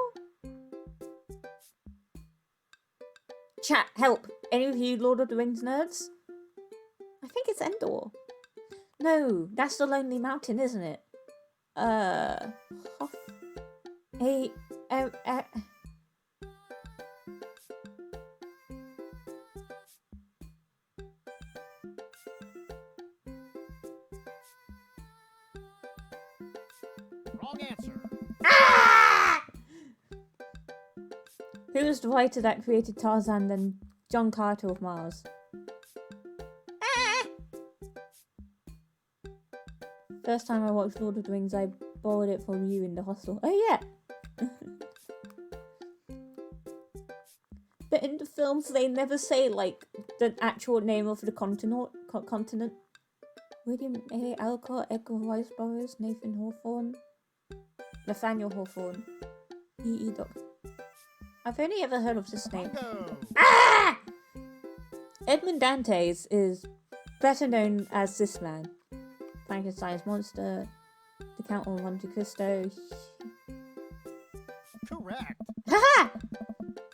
Chat, help! Any of you Lord of the Rings nerds? I think it's Endor. No, that's the Lonely Mountain, isn't it? Wrong answer. Who was the writer that created Tarzan and John Carter of Mars? First time I watched Lord of the Rings, I borrowed it from you in the hostel. Oh yeah! But in the films, they never say, like, the actual name of the continent. William A. Alcott, Edgar Rice Burroughs, Nathan Hawthorne, Nathaniel Hawthorne, E.E. Doctor. I've only ever heard of this name. Ah! Edmond Dantes is better known as this man. Frankenstein's monster, the Count of Monte Cristo. Correct. Haha!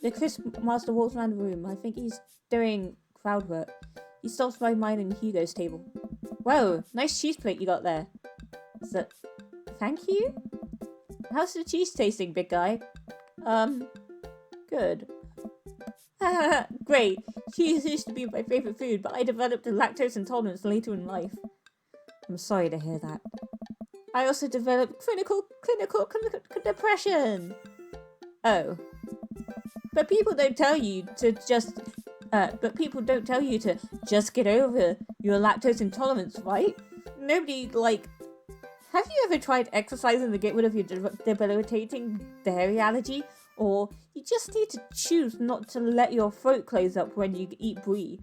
The Chris Master walks around the room. I think he's doing crowd work. He stops by mine and Hugo's table. Whoa, nice cheese plate you got there. So, thank you? How's the cheese tasting, big guy? Good. Great. Cheese used to be my favourite food, but I developed a lactose intolerance later in life. I'm sorry to hear that. I also developed clinical depression. Oh. But people don't tell you to just get over your lactose intolerance, right? Nobody, like, Have you ever tried exercising to get rid of your debilitating dairy allergy? Or you just need to choose not to let your throat close up when you eat brie?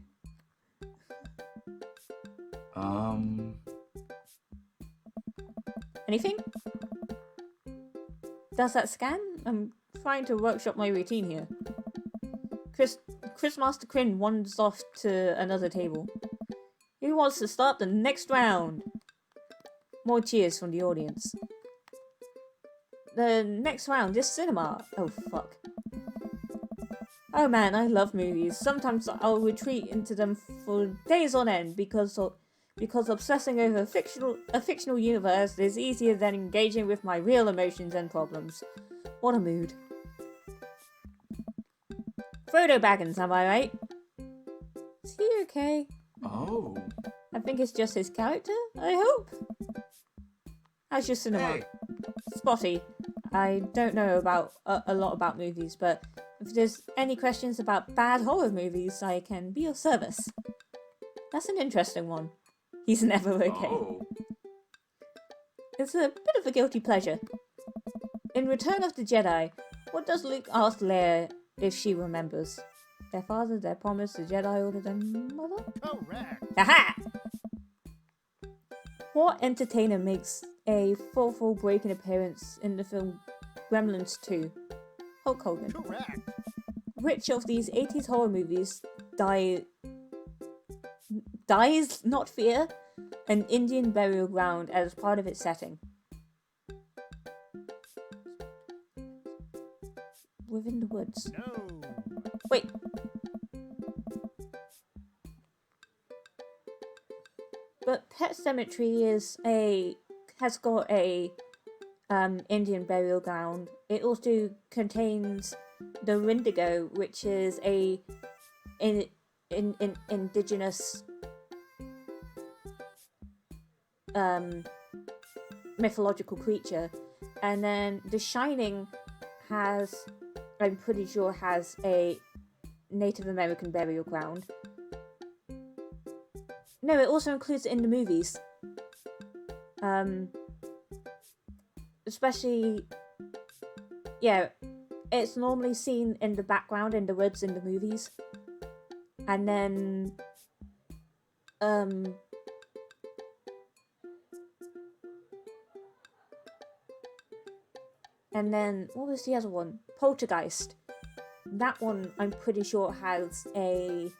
Anything? Does that scan? I'm trying to workshop my routine here. Chris Master Quinn wanders off to another table. Who wants to start the next round? More cheers from the audience. The next round is cinema. Oh fuck. Oh man, I love movies. Sometimes I'll retreat into them for days on end because obsessing over a fictional universe is easier than engaging with my real emotions and problems. What a mood. Frodo Baggins, am I right? Is he okay? Oh. I think it's just his character, I hope? How's your cinema? Hey. Spotty. I don't know about a lot about movies, but if there's any questions about bad horror movies, I can be of service. That's an interesting one. He's never okay. Oh. It's a bit of a guilty pleasure. In Return of the Jedi, what does Luke ask Leia if she remembers? Their father, their promise, the Jedi Order, their mother? Correct. Aha! What entertainer makes a full breaking appearance in the film Gremlins 2? Hulk Hogan. Correct. Which of these 80s horror movies dies, not fear, an Indian burial ground as part of its setting? Within the Woods. No. Wait. But Pet Cemetery has got a Indian burial ground. It also contains the Wendigo, which is a indigenous mythological creature, and then The Shining has, I'm pretty sure, has a Native American burial ground. No, it also includes it in the movies. Especially, yeah, it's normally seen in the background in the woods in the movies. And then, what was the other one? Poltergeist. That one, I'm pretty sure, has a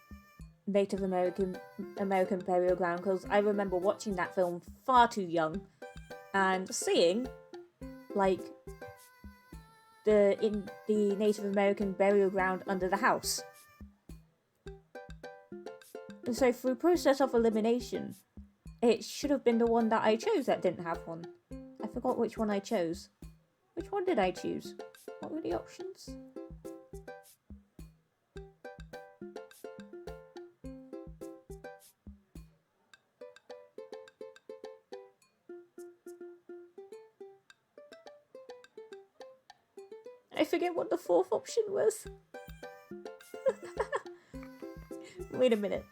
Native American burial ground, because I remember watching that film far too young and seeing like the Native American burial ground under the house. And so through process of elimination, it should have been the one that I chose that didn't have one. I forgot which one I chose. Which one did I choose? What were the options? I forget what the fourth option was. Wait a minute.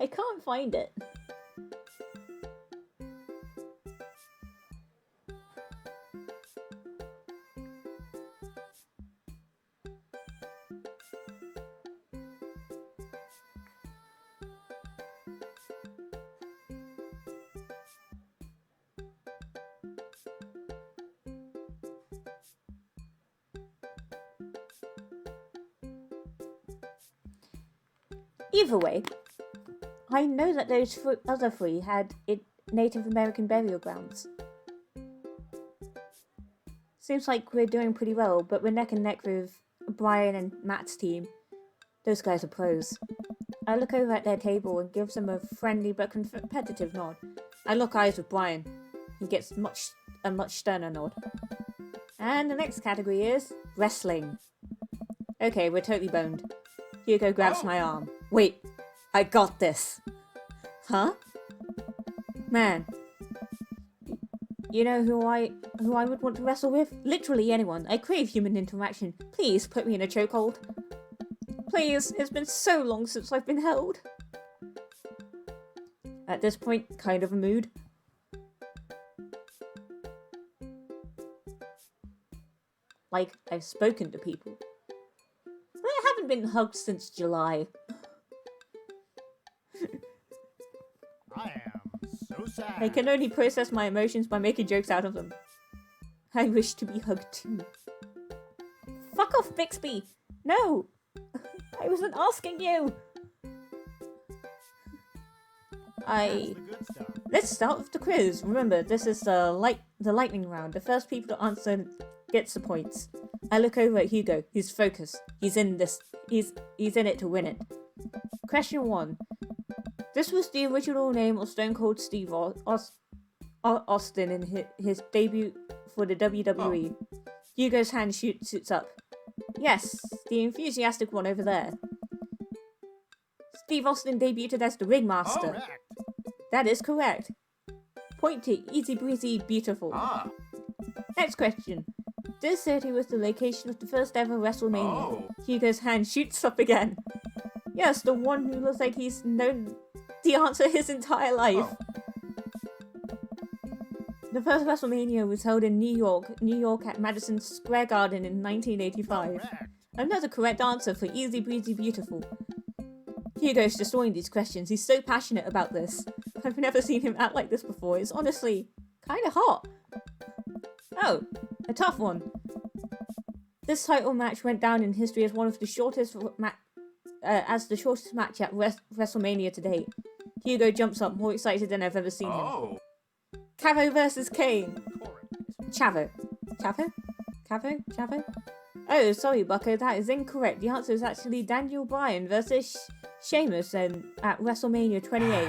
I can't find it. Either way, I know that those other three had Native American burial grounds. Seems like we're doing pretty well, but we're neck and neck with Brian and Matt's team. Those guys are pros. I look over at their table and give them a friendly but competitive nod. I lock eyes with Brian. He gets a much sterner nod. And the next category is wrestling. Okay, we're totally boned. Hugo grabs my arm. Wait, I got this. Huh? Man. You know who I would want to wrestle with? Literally anyone. I crave human interaction. Please put me in a chokehold. Please, it's been so long since I've been held. At this point, kind of a mood. Like, I've spoken to people. I haven't been hugged since July. I am so sad. I can only process my emotions by making jokes out of them. I wish to be hugged too. Fuck off, Bixby! No! I wasn't asking you! That's the good stuff. Let's start with the quiz. Remember, this is the lightning round. The first people to answer gets the points. I look over at Hugo. He's focused. He's in this. He's in it to win it. Question 1. This was the original name of Stone Cold Steve Austin in his debut for the WWE. Hugo's hand shoots up. Yes, the enthusiastic one over there. Steve Austin debuted as the Ringmaster. Correct. That is correct. Point to Easy Breezy Beautiful. Ah. Next question. This city was the location of the first ever WrestleMania. Oh. Hugo's hand shoots up again. Yes, the one who looks like he's known the answer his entire life. Oh. The first WrestleMania was held in New York at Madison Square Garden in 1985. Correct. Another correct answer for Easy Breezy Beautiful. Hugo's destroying these questions. He's so passionate about this. I've never seen him act like this before. It's honestly kind of hot. Oh, a tough one. This title match went down in history as one of the shortest match at WrestleMania to date. Hugo jumps up, more excited than I've ever seen him. Oh. Chavo versus Kane. Correct. Chavo? Oh, sorry, Bucko, that is incorrect. The answer is actually Daniel Bryan versus Sheamus at WrestleMania 28.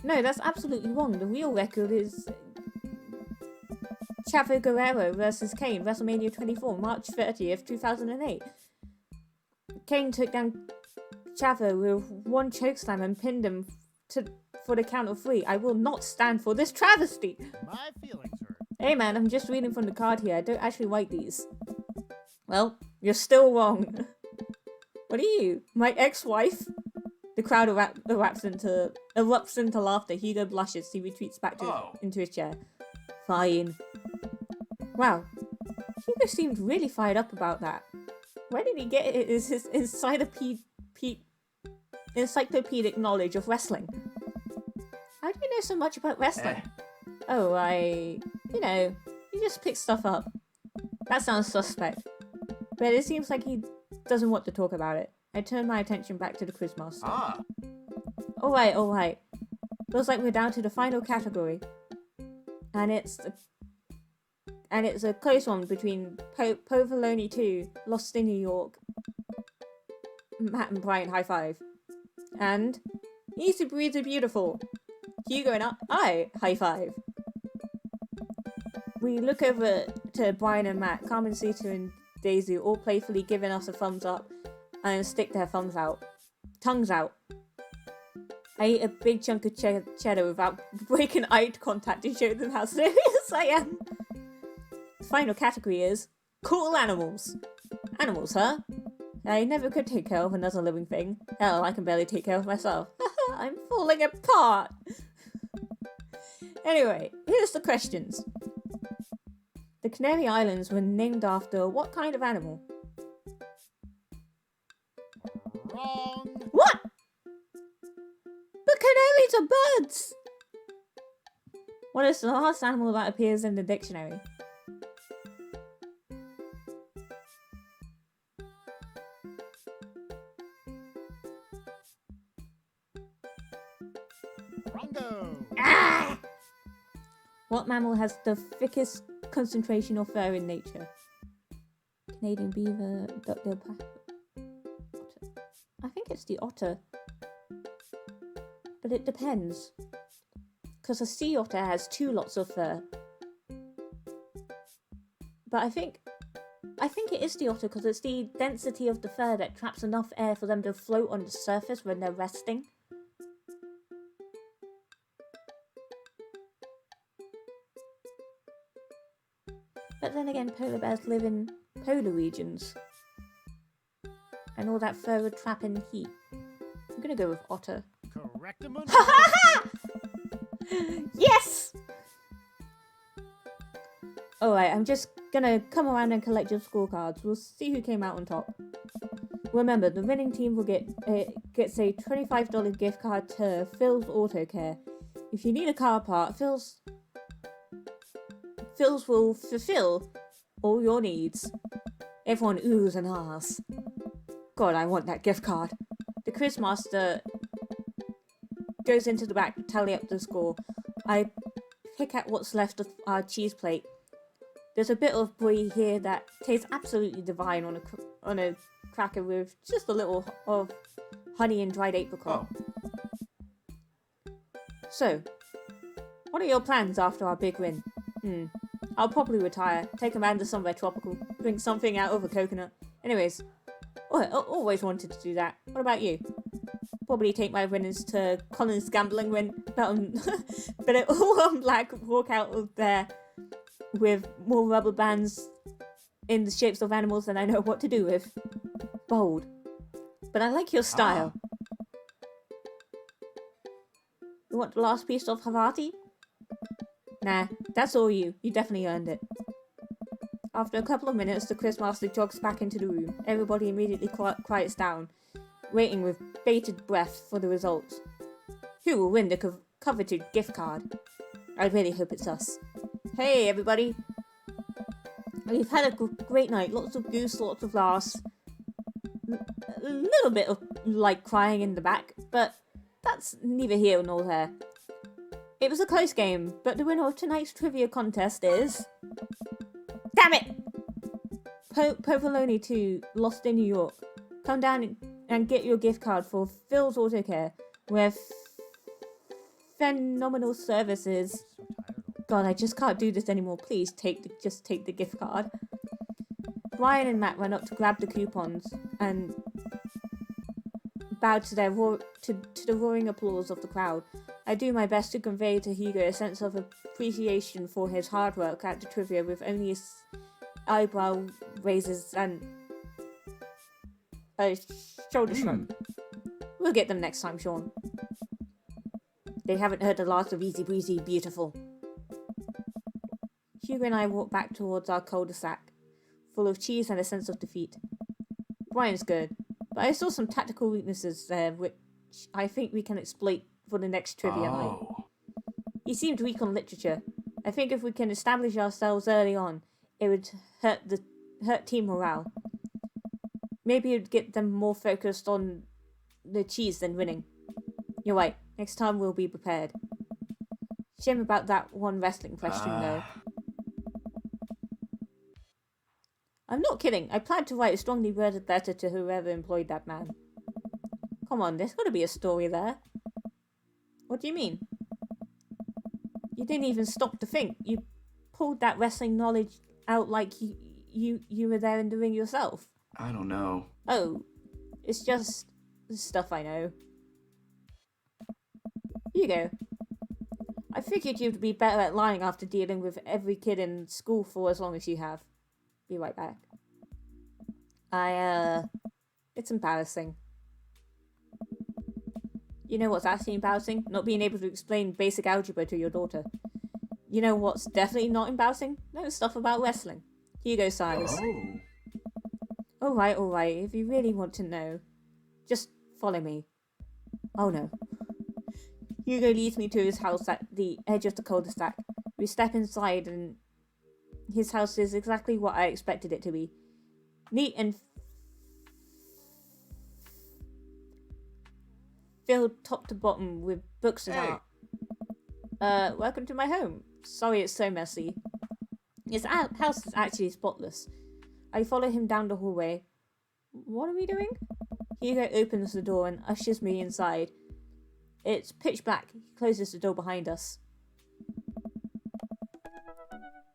No, that's absolutely wrong. The real record is Chavo Guerrero versus Kane, WrestleMania 24, March 30th, 2008. Kane took down Chavo with one chokeslam and pinned him for the count of 3. I will not stand for this travesty. My feelings hurt. Hey man, I'm just reading from the card here. I don't actually write these. Well, you're still wrong. What are you? My ex-wife? The crowd erupts into laughter. Hugo blushes. He retreats back into his chair. Fine. Wow. Hugo seemed really fired up about that. Where did he get his encyclopedic knowledge of wrestling? How do you know so much about wrestling? Oh, you just pick stuff up. That sounds suspect. But it seems like he doesn't want to talk about it. I turn my attention back to the quizmaster. Ah. Alright. Feels like we're down to the final category. And it's a close one between Povolone 2, Lost in New York, Matt and Brian high five, and Easy Breezy Beautiful, Hugo and I high five. We look over to Brian and Matt, Carmen Cita and Daisy all playfully giving us a thumbs up and stick their tongues out. I eat a big chunk of cheddar without breaking eye contact to show them how serious I am. The final category is cool animals. Animals, huh? I never could take care of another living thing. Hell, I can barely take care of myself. I'm falling apart. Anyway, here's the questions. The Canary Islands were named after what kind of animal? Wrong. What? But canaries are birds! What is the last animal that appears in the dictionary? Rongo. Ah! What mammal has the thickest concentration of fur in nature. Canadian beaver, duckbill otter. I think it's the otter. But it depends. Because a sea otter has 2 lots of fur. But I think it is the otter because it's the density of the fur that traps enough air for them to float on the surface when they're resting. But then again, polar bears live in polar regions. And all that fur would trap in heat. I'm gonna go with otter. Correctamundo. Yes! Alright, I'm just gonna come around and collect your scorecards. We'll see who came out on top. Remember, the winning team will gets a $25 gift card to Phil's Auto Care. If you need a car part, Phil's will fulfill all your needs. Everyone oohs and ahs. God, I want that gift card. The quizmaster goes into the back to tally up the score. I pick at what's left of our cheese plate. There's a bit of brie here that tastes absolutely divine on a cracker with just a little of honey and dried apricot. Oh. So, what are your plans after our big win? I'll probably retire, take Amanda somewhere tropical, drink something out of a coconut. Anyways, I always wanted to do that. What about you? Probably take my winnings to Colin's gambling win, but it all on black, walk out of there with more rubber bands in the shapes of animals than I know what to do with. Bold. But I like your style. You want the last piece of Havarti? Nah, that's all you. You definitely earned it. After a couple of minutes, the quizmaster jogs back into the room. Everybody immediately quiets down, waiting with bated breath for the results. Who will win the coveted gift card? I really hope it's us. Hey, everybody. We've had a great night. Lots of goose, lots of laughs. A little bit of, crying in the back, but that's neither here nor there. It was a close game, but the winner of tonight's trivia contest is... Damn it! Provolone 2, Lost in New York. Come down and get your gift card for Phil's Auto Care, where phenomenal services. God, I just can't do this anymore. Please just take the gift card. Brian and Matt ran up to grab the coupons and bowed to the roaring applause of the crowd. I do my best to convey to Hugo a sense of appreciation for his hard work at the trivia with only his eyebrow raises and a shoulder shrug. We'll get them next time, Sean. They haven't heard the last of Easy Breezy Beautiful. Hugo and I walk back towards our cul-de-sac, full of cheese and a sense of defeat. Brian's good, but I saw some tactical weaknesses there which I think we can exploit for the next trivia night. He seemed weak on literature. I think if we can establish ourselves early on, it would hurt team morale. Maybe it would get them more focused on the cheese than winning. You're right, next time we'll be prepared. Shame about that one wrestling question though. I'm not kidding, I plan to write a strongly worded letter to whoever employed that man. Come on, there's gotta be a story there. What do you mean? You didn't even stop to think. You pulled that wrestling knowledge out like you were there in the ring yourself. I don't know. Oh, it's just stuff I know. Hugo, I figured you'd be better at lying after dealing with every kid in school for as long as you have. Be right back. It's embarrassing. You know what's actually embarrassing? Not being able to explain basic algebra to your daughter. You know what's definitely not embarrassing? No stuff about wrestling. Hugo sighs. Oh. Alright, if you really want to know, just follow me. Oh no. Hugo leads me to his house at the edge of the cul-de-sac. We step inside and his house is exactly what I expected it to be. Neat and filled top to bottom with books and art. Welcome to my home. Sorry it's so messy. His house is actually spotless. I follow him down the hallway. What are we doing? Hugo opens the door and ushers me inside. It's pitch black. He closes the door behind us.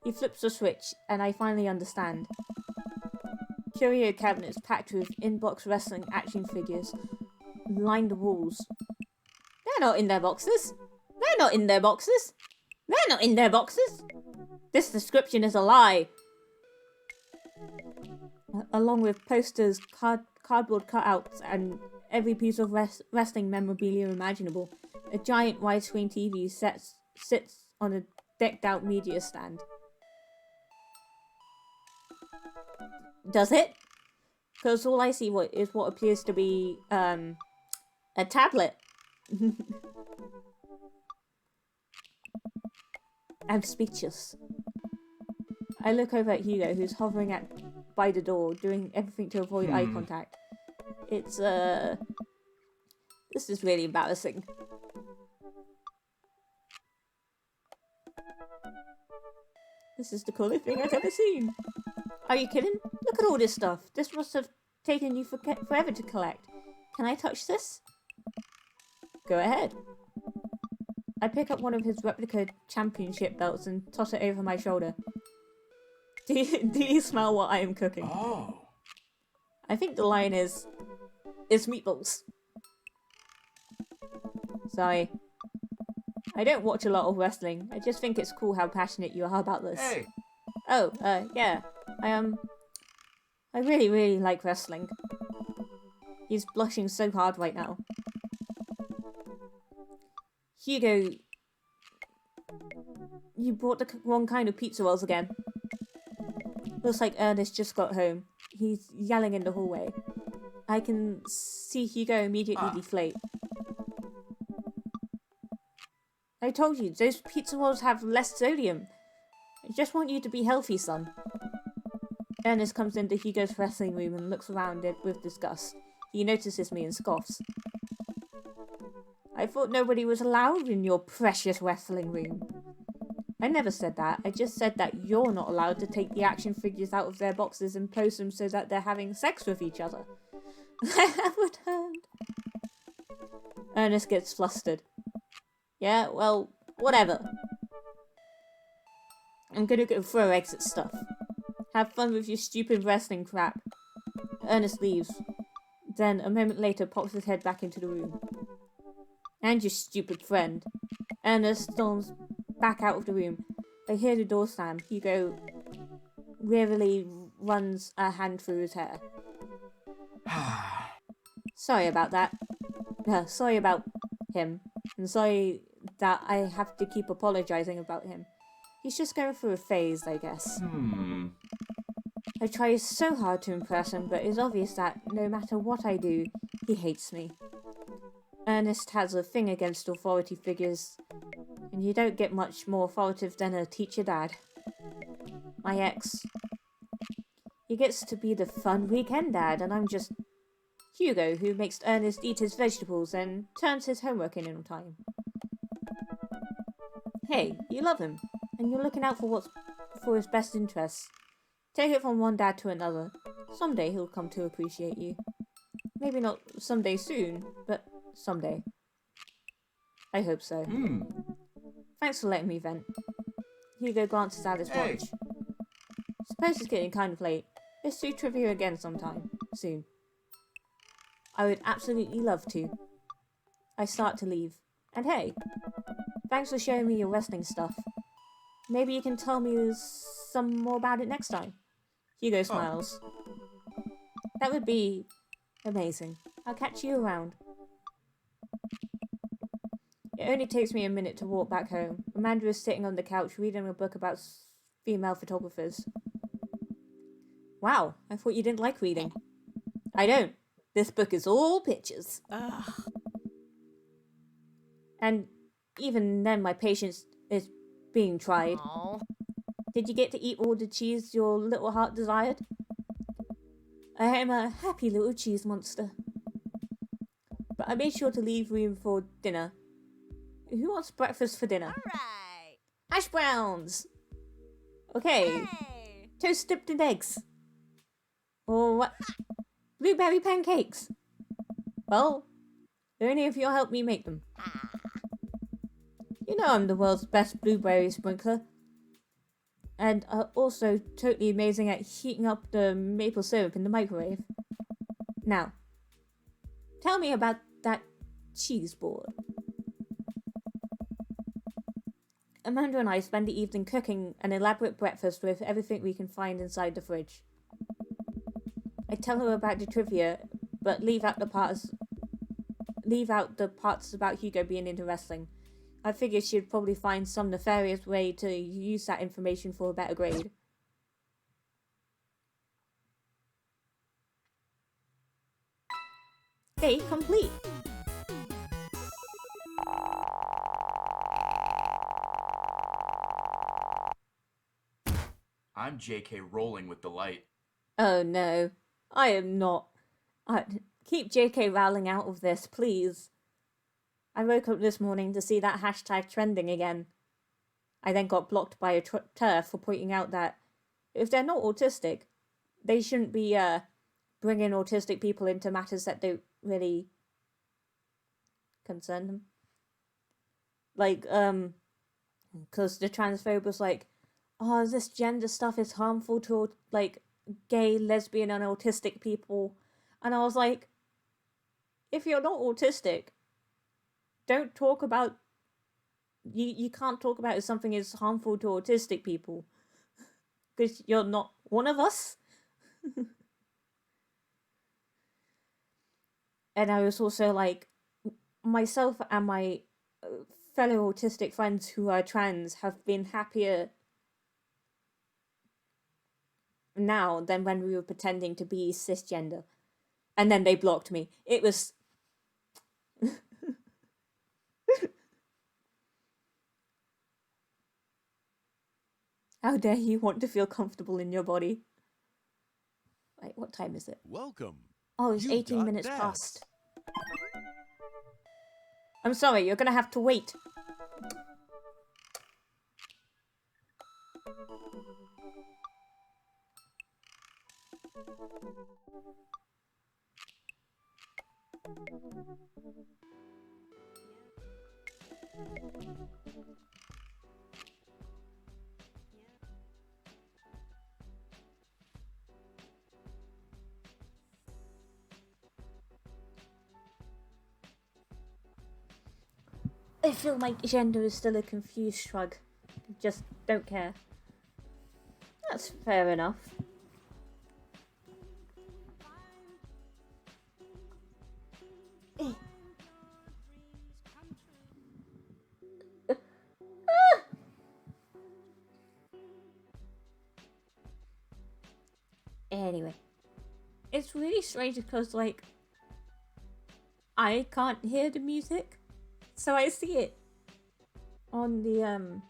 He flips the switch, and I finally understand. Curio cabinets packed with in-box wrestling action figures line the walls. They're not in their boxes. They're not in their boxes. They're not in their boxes. This description is a lie. Along with posters, cardboard cutouts, and every piece of wrestling memorabilia imaginable, a giant widescreen TV sits on a decked-out media stand. Does it? Because all I see is what appears to be a tablet. I'm speechless. I look over at Hugo, who's hovering by the door, doing everything to avoid eye contact. It's this is really embarrassing. This is the coolest thing I've ever seen. Are you kidding? Look at all this stuff. This must have taken you forever to collect. Can I touch this? Go ahead. I pick up one of his replica championship belts and toss it over my shoulder. Do you smell what I am cooking? Oh. I think the line is, it's meatballs. Sorry. I don't watch a lot of wrestling. I just think it's cool how passionate you are about this. Hey. Oh, yeah. I really, really like wrestling. He's blushing so hard right now. Hugo, you brought the wrong kind of pizza rolls again. Looks like Ernest just got home. He's yelling in the hallway. I can see Hugo immediately deflate. I told you, those pizza rolls have less sodium. I just want you to be healthy, son. Ernest comes into Hugo's wrestling room and looks around it with disgust. He notices me and scoffs. I thought nobody was allowed in your precious wrestling room. I never said that. I just said that you're not allowed to take the action figures out of their boxes and pose them so that they're having sex with each other. I haven't heard. Ernest gets flustered. Yeah, well, whatever. I'm gonna go throw eggs at stuff. Have fun with your stupid wrestling crap. Ernest leaves. Then, a moment later, pops his head back into the room. And your stupid friend. Ernest storms back out of the room. I hear the door slam. Hugo wearily runs a hand through his hair. Sorry about that. Sorry about him. And sorry that I have to keep apologizing about him. He's just going through a phase, I guess. I try so hard to impress him, but it's obvious that no matter what I do, he hates me. Ernest has a thing against authority figures, and you don't get much more authoritative than a teacher dad. My ex. He gets to be the fun weekend dad, and I'm just Hugo, who makes Ernest eat his vegetables and turns his homework in on time. Hey, you love him, and you're looking out for his best interests. Take it from one dad to another. Someday he'll come to appreciate you. Maybe not someday soon, but someday. I hope so. Thanks for letting me vent. Hugo glances at his watch. Suppose it's getting kind of late. Let's do trivia again sometime. Soon. I would absolutely love to. I start to leave. And hey, thanks for showing me your wrestling stuff. Maybe you can tell me some more about it next time. Hugo smiles. That would be amazing. I'll catch you around. It only takes me a minute to walk back home. Amanda is sitting on the couch reading a book about female photographers. Wow, I thought you didn't like reading. I don't. This book is all pictures. And even then my patience is being tried. Aww. Did you get to eat all the cheese your little heart desired? I am a happy little cheese monster. But I made sure to leave room for dinner. Who wants breakfast for dinner? Alright. Hash browns! Okay. Toast dipped in eggs. Or what? Blueberry pancakes. Well, only if you'll help me make them. You know I'm the world's best blueberry sprinkler. And also totally amazing at heating up the maple syrup in the microwave. Now, tell me about that cheese board. Amanda and I spend the evening cooking an elaborate breakfast with everything we can find inside the fridge. I tell her about the trivia, but leave out the parts about Hugo being into wrestling. I figured she'd probably find some nefarious way to use that information for a better grade. Day complete. I'm JK rolling with delight. Oh no, I am not. Keep JK Rowling out of this, please. I woke up this morning to see that hashtag trending again. I then got blocked by a turf for pointing out that if they're not autistic, they shouldn't be bringing autistic people into matters that don't really concern them. Like, because the transphobe was like, oh, this gender stuff is harmful to, like, gay, lesbian, and autistic people. And I was like, if you're not autistic, don't talk about... You can't talk about if something is harmful to autistic people. Because you're not one of us. And I was also like, myself and my fellow autistic friends who are trans have been happier now than when we were pretending to be cisgender. And then they blocked me. It was... How dare you want to feel comfortable in your body? Wait, what time is it? Welcome. Oh, it's You 18 got minutes that. past. I'm sorry, you're gonna have to wait. I feel my gender is still a confused shrug. Just don't care. That's fair enough. Anyway, it's really strange because, like, I can't hear the music, so I see it on the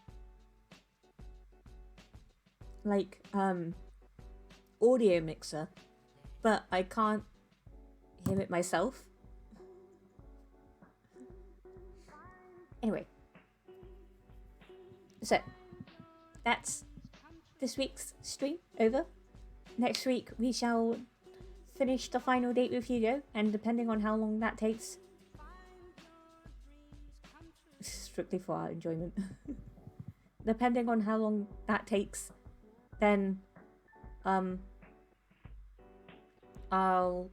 audio mixer, but I can't hear it myself. Anyway, so that's this week's stream over. Next week we shall finish the final date with Hugo, and depending on how long that takes, strictly for our enjoyment, depending on how long that takes, then I'll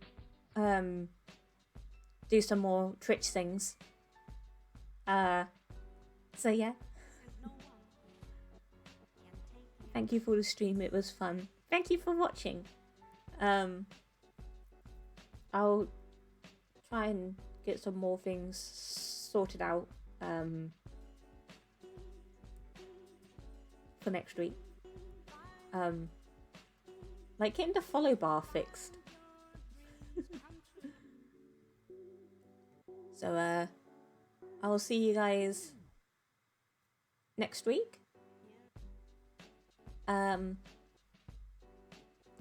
do some more Twitch things. So yeah, thank you for the stream, it was fun. Thank you for watching. I'll try and get some more things sorted out for next week. Like getting the follow bar fixed. So I'll see you guys next week.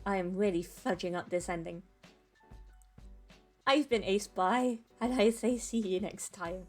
I am really fudging up this ending. I've been Ace Bye, and I say see you next time.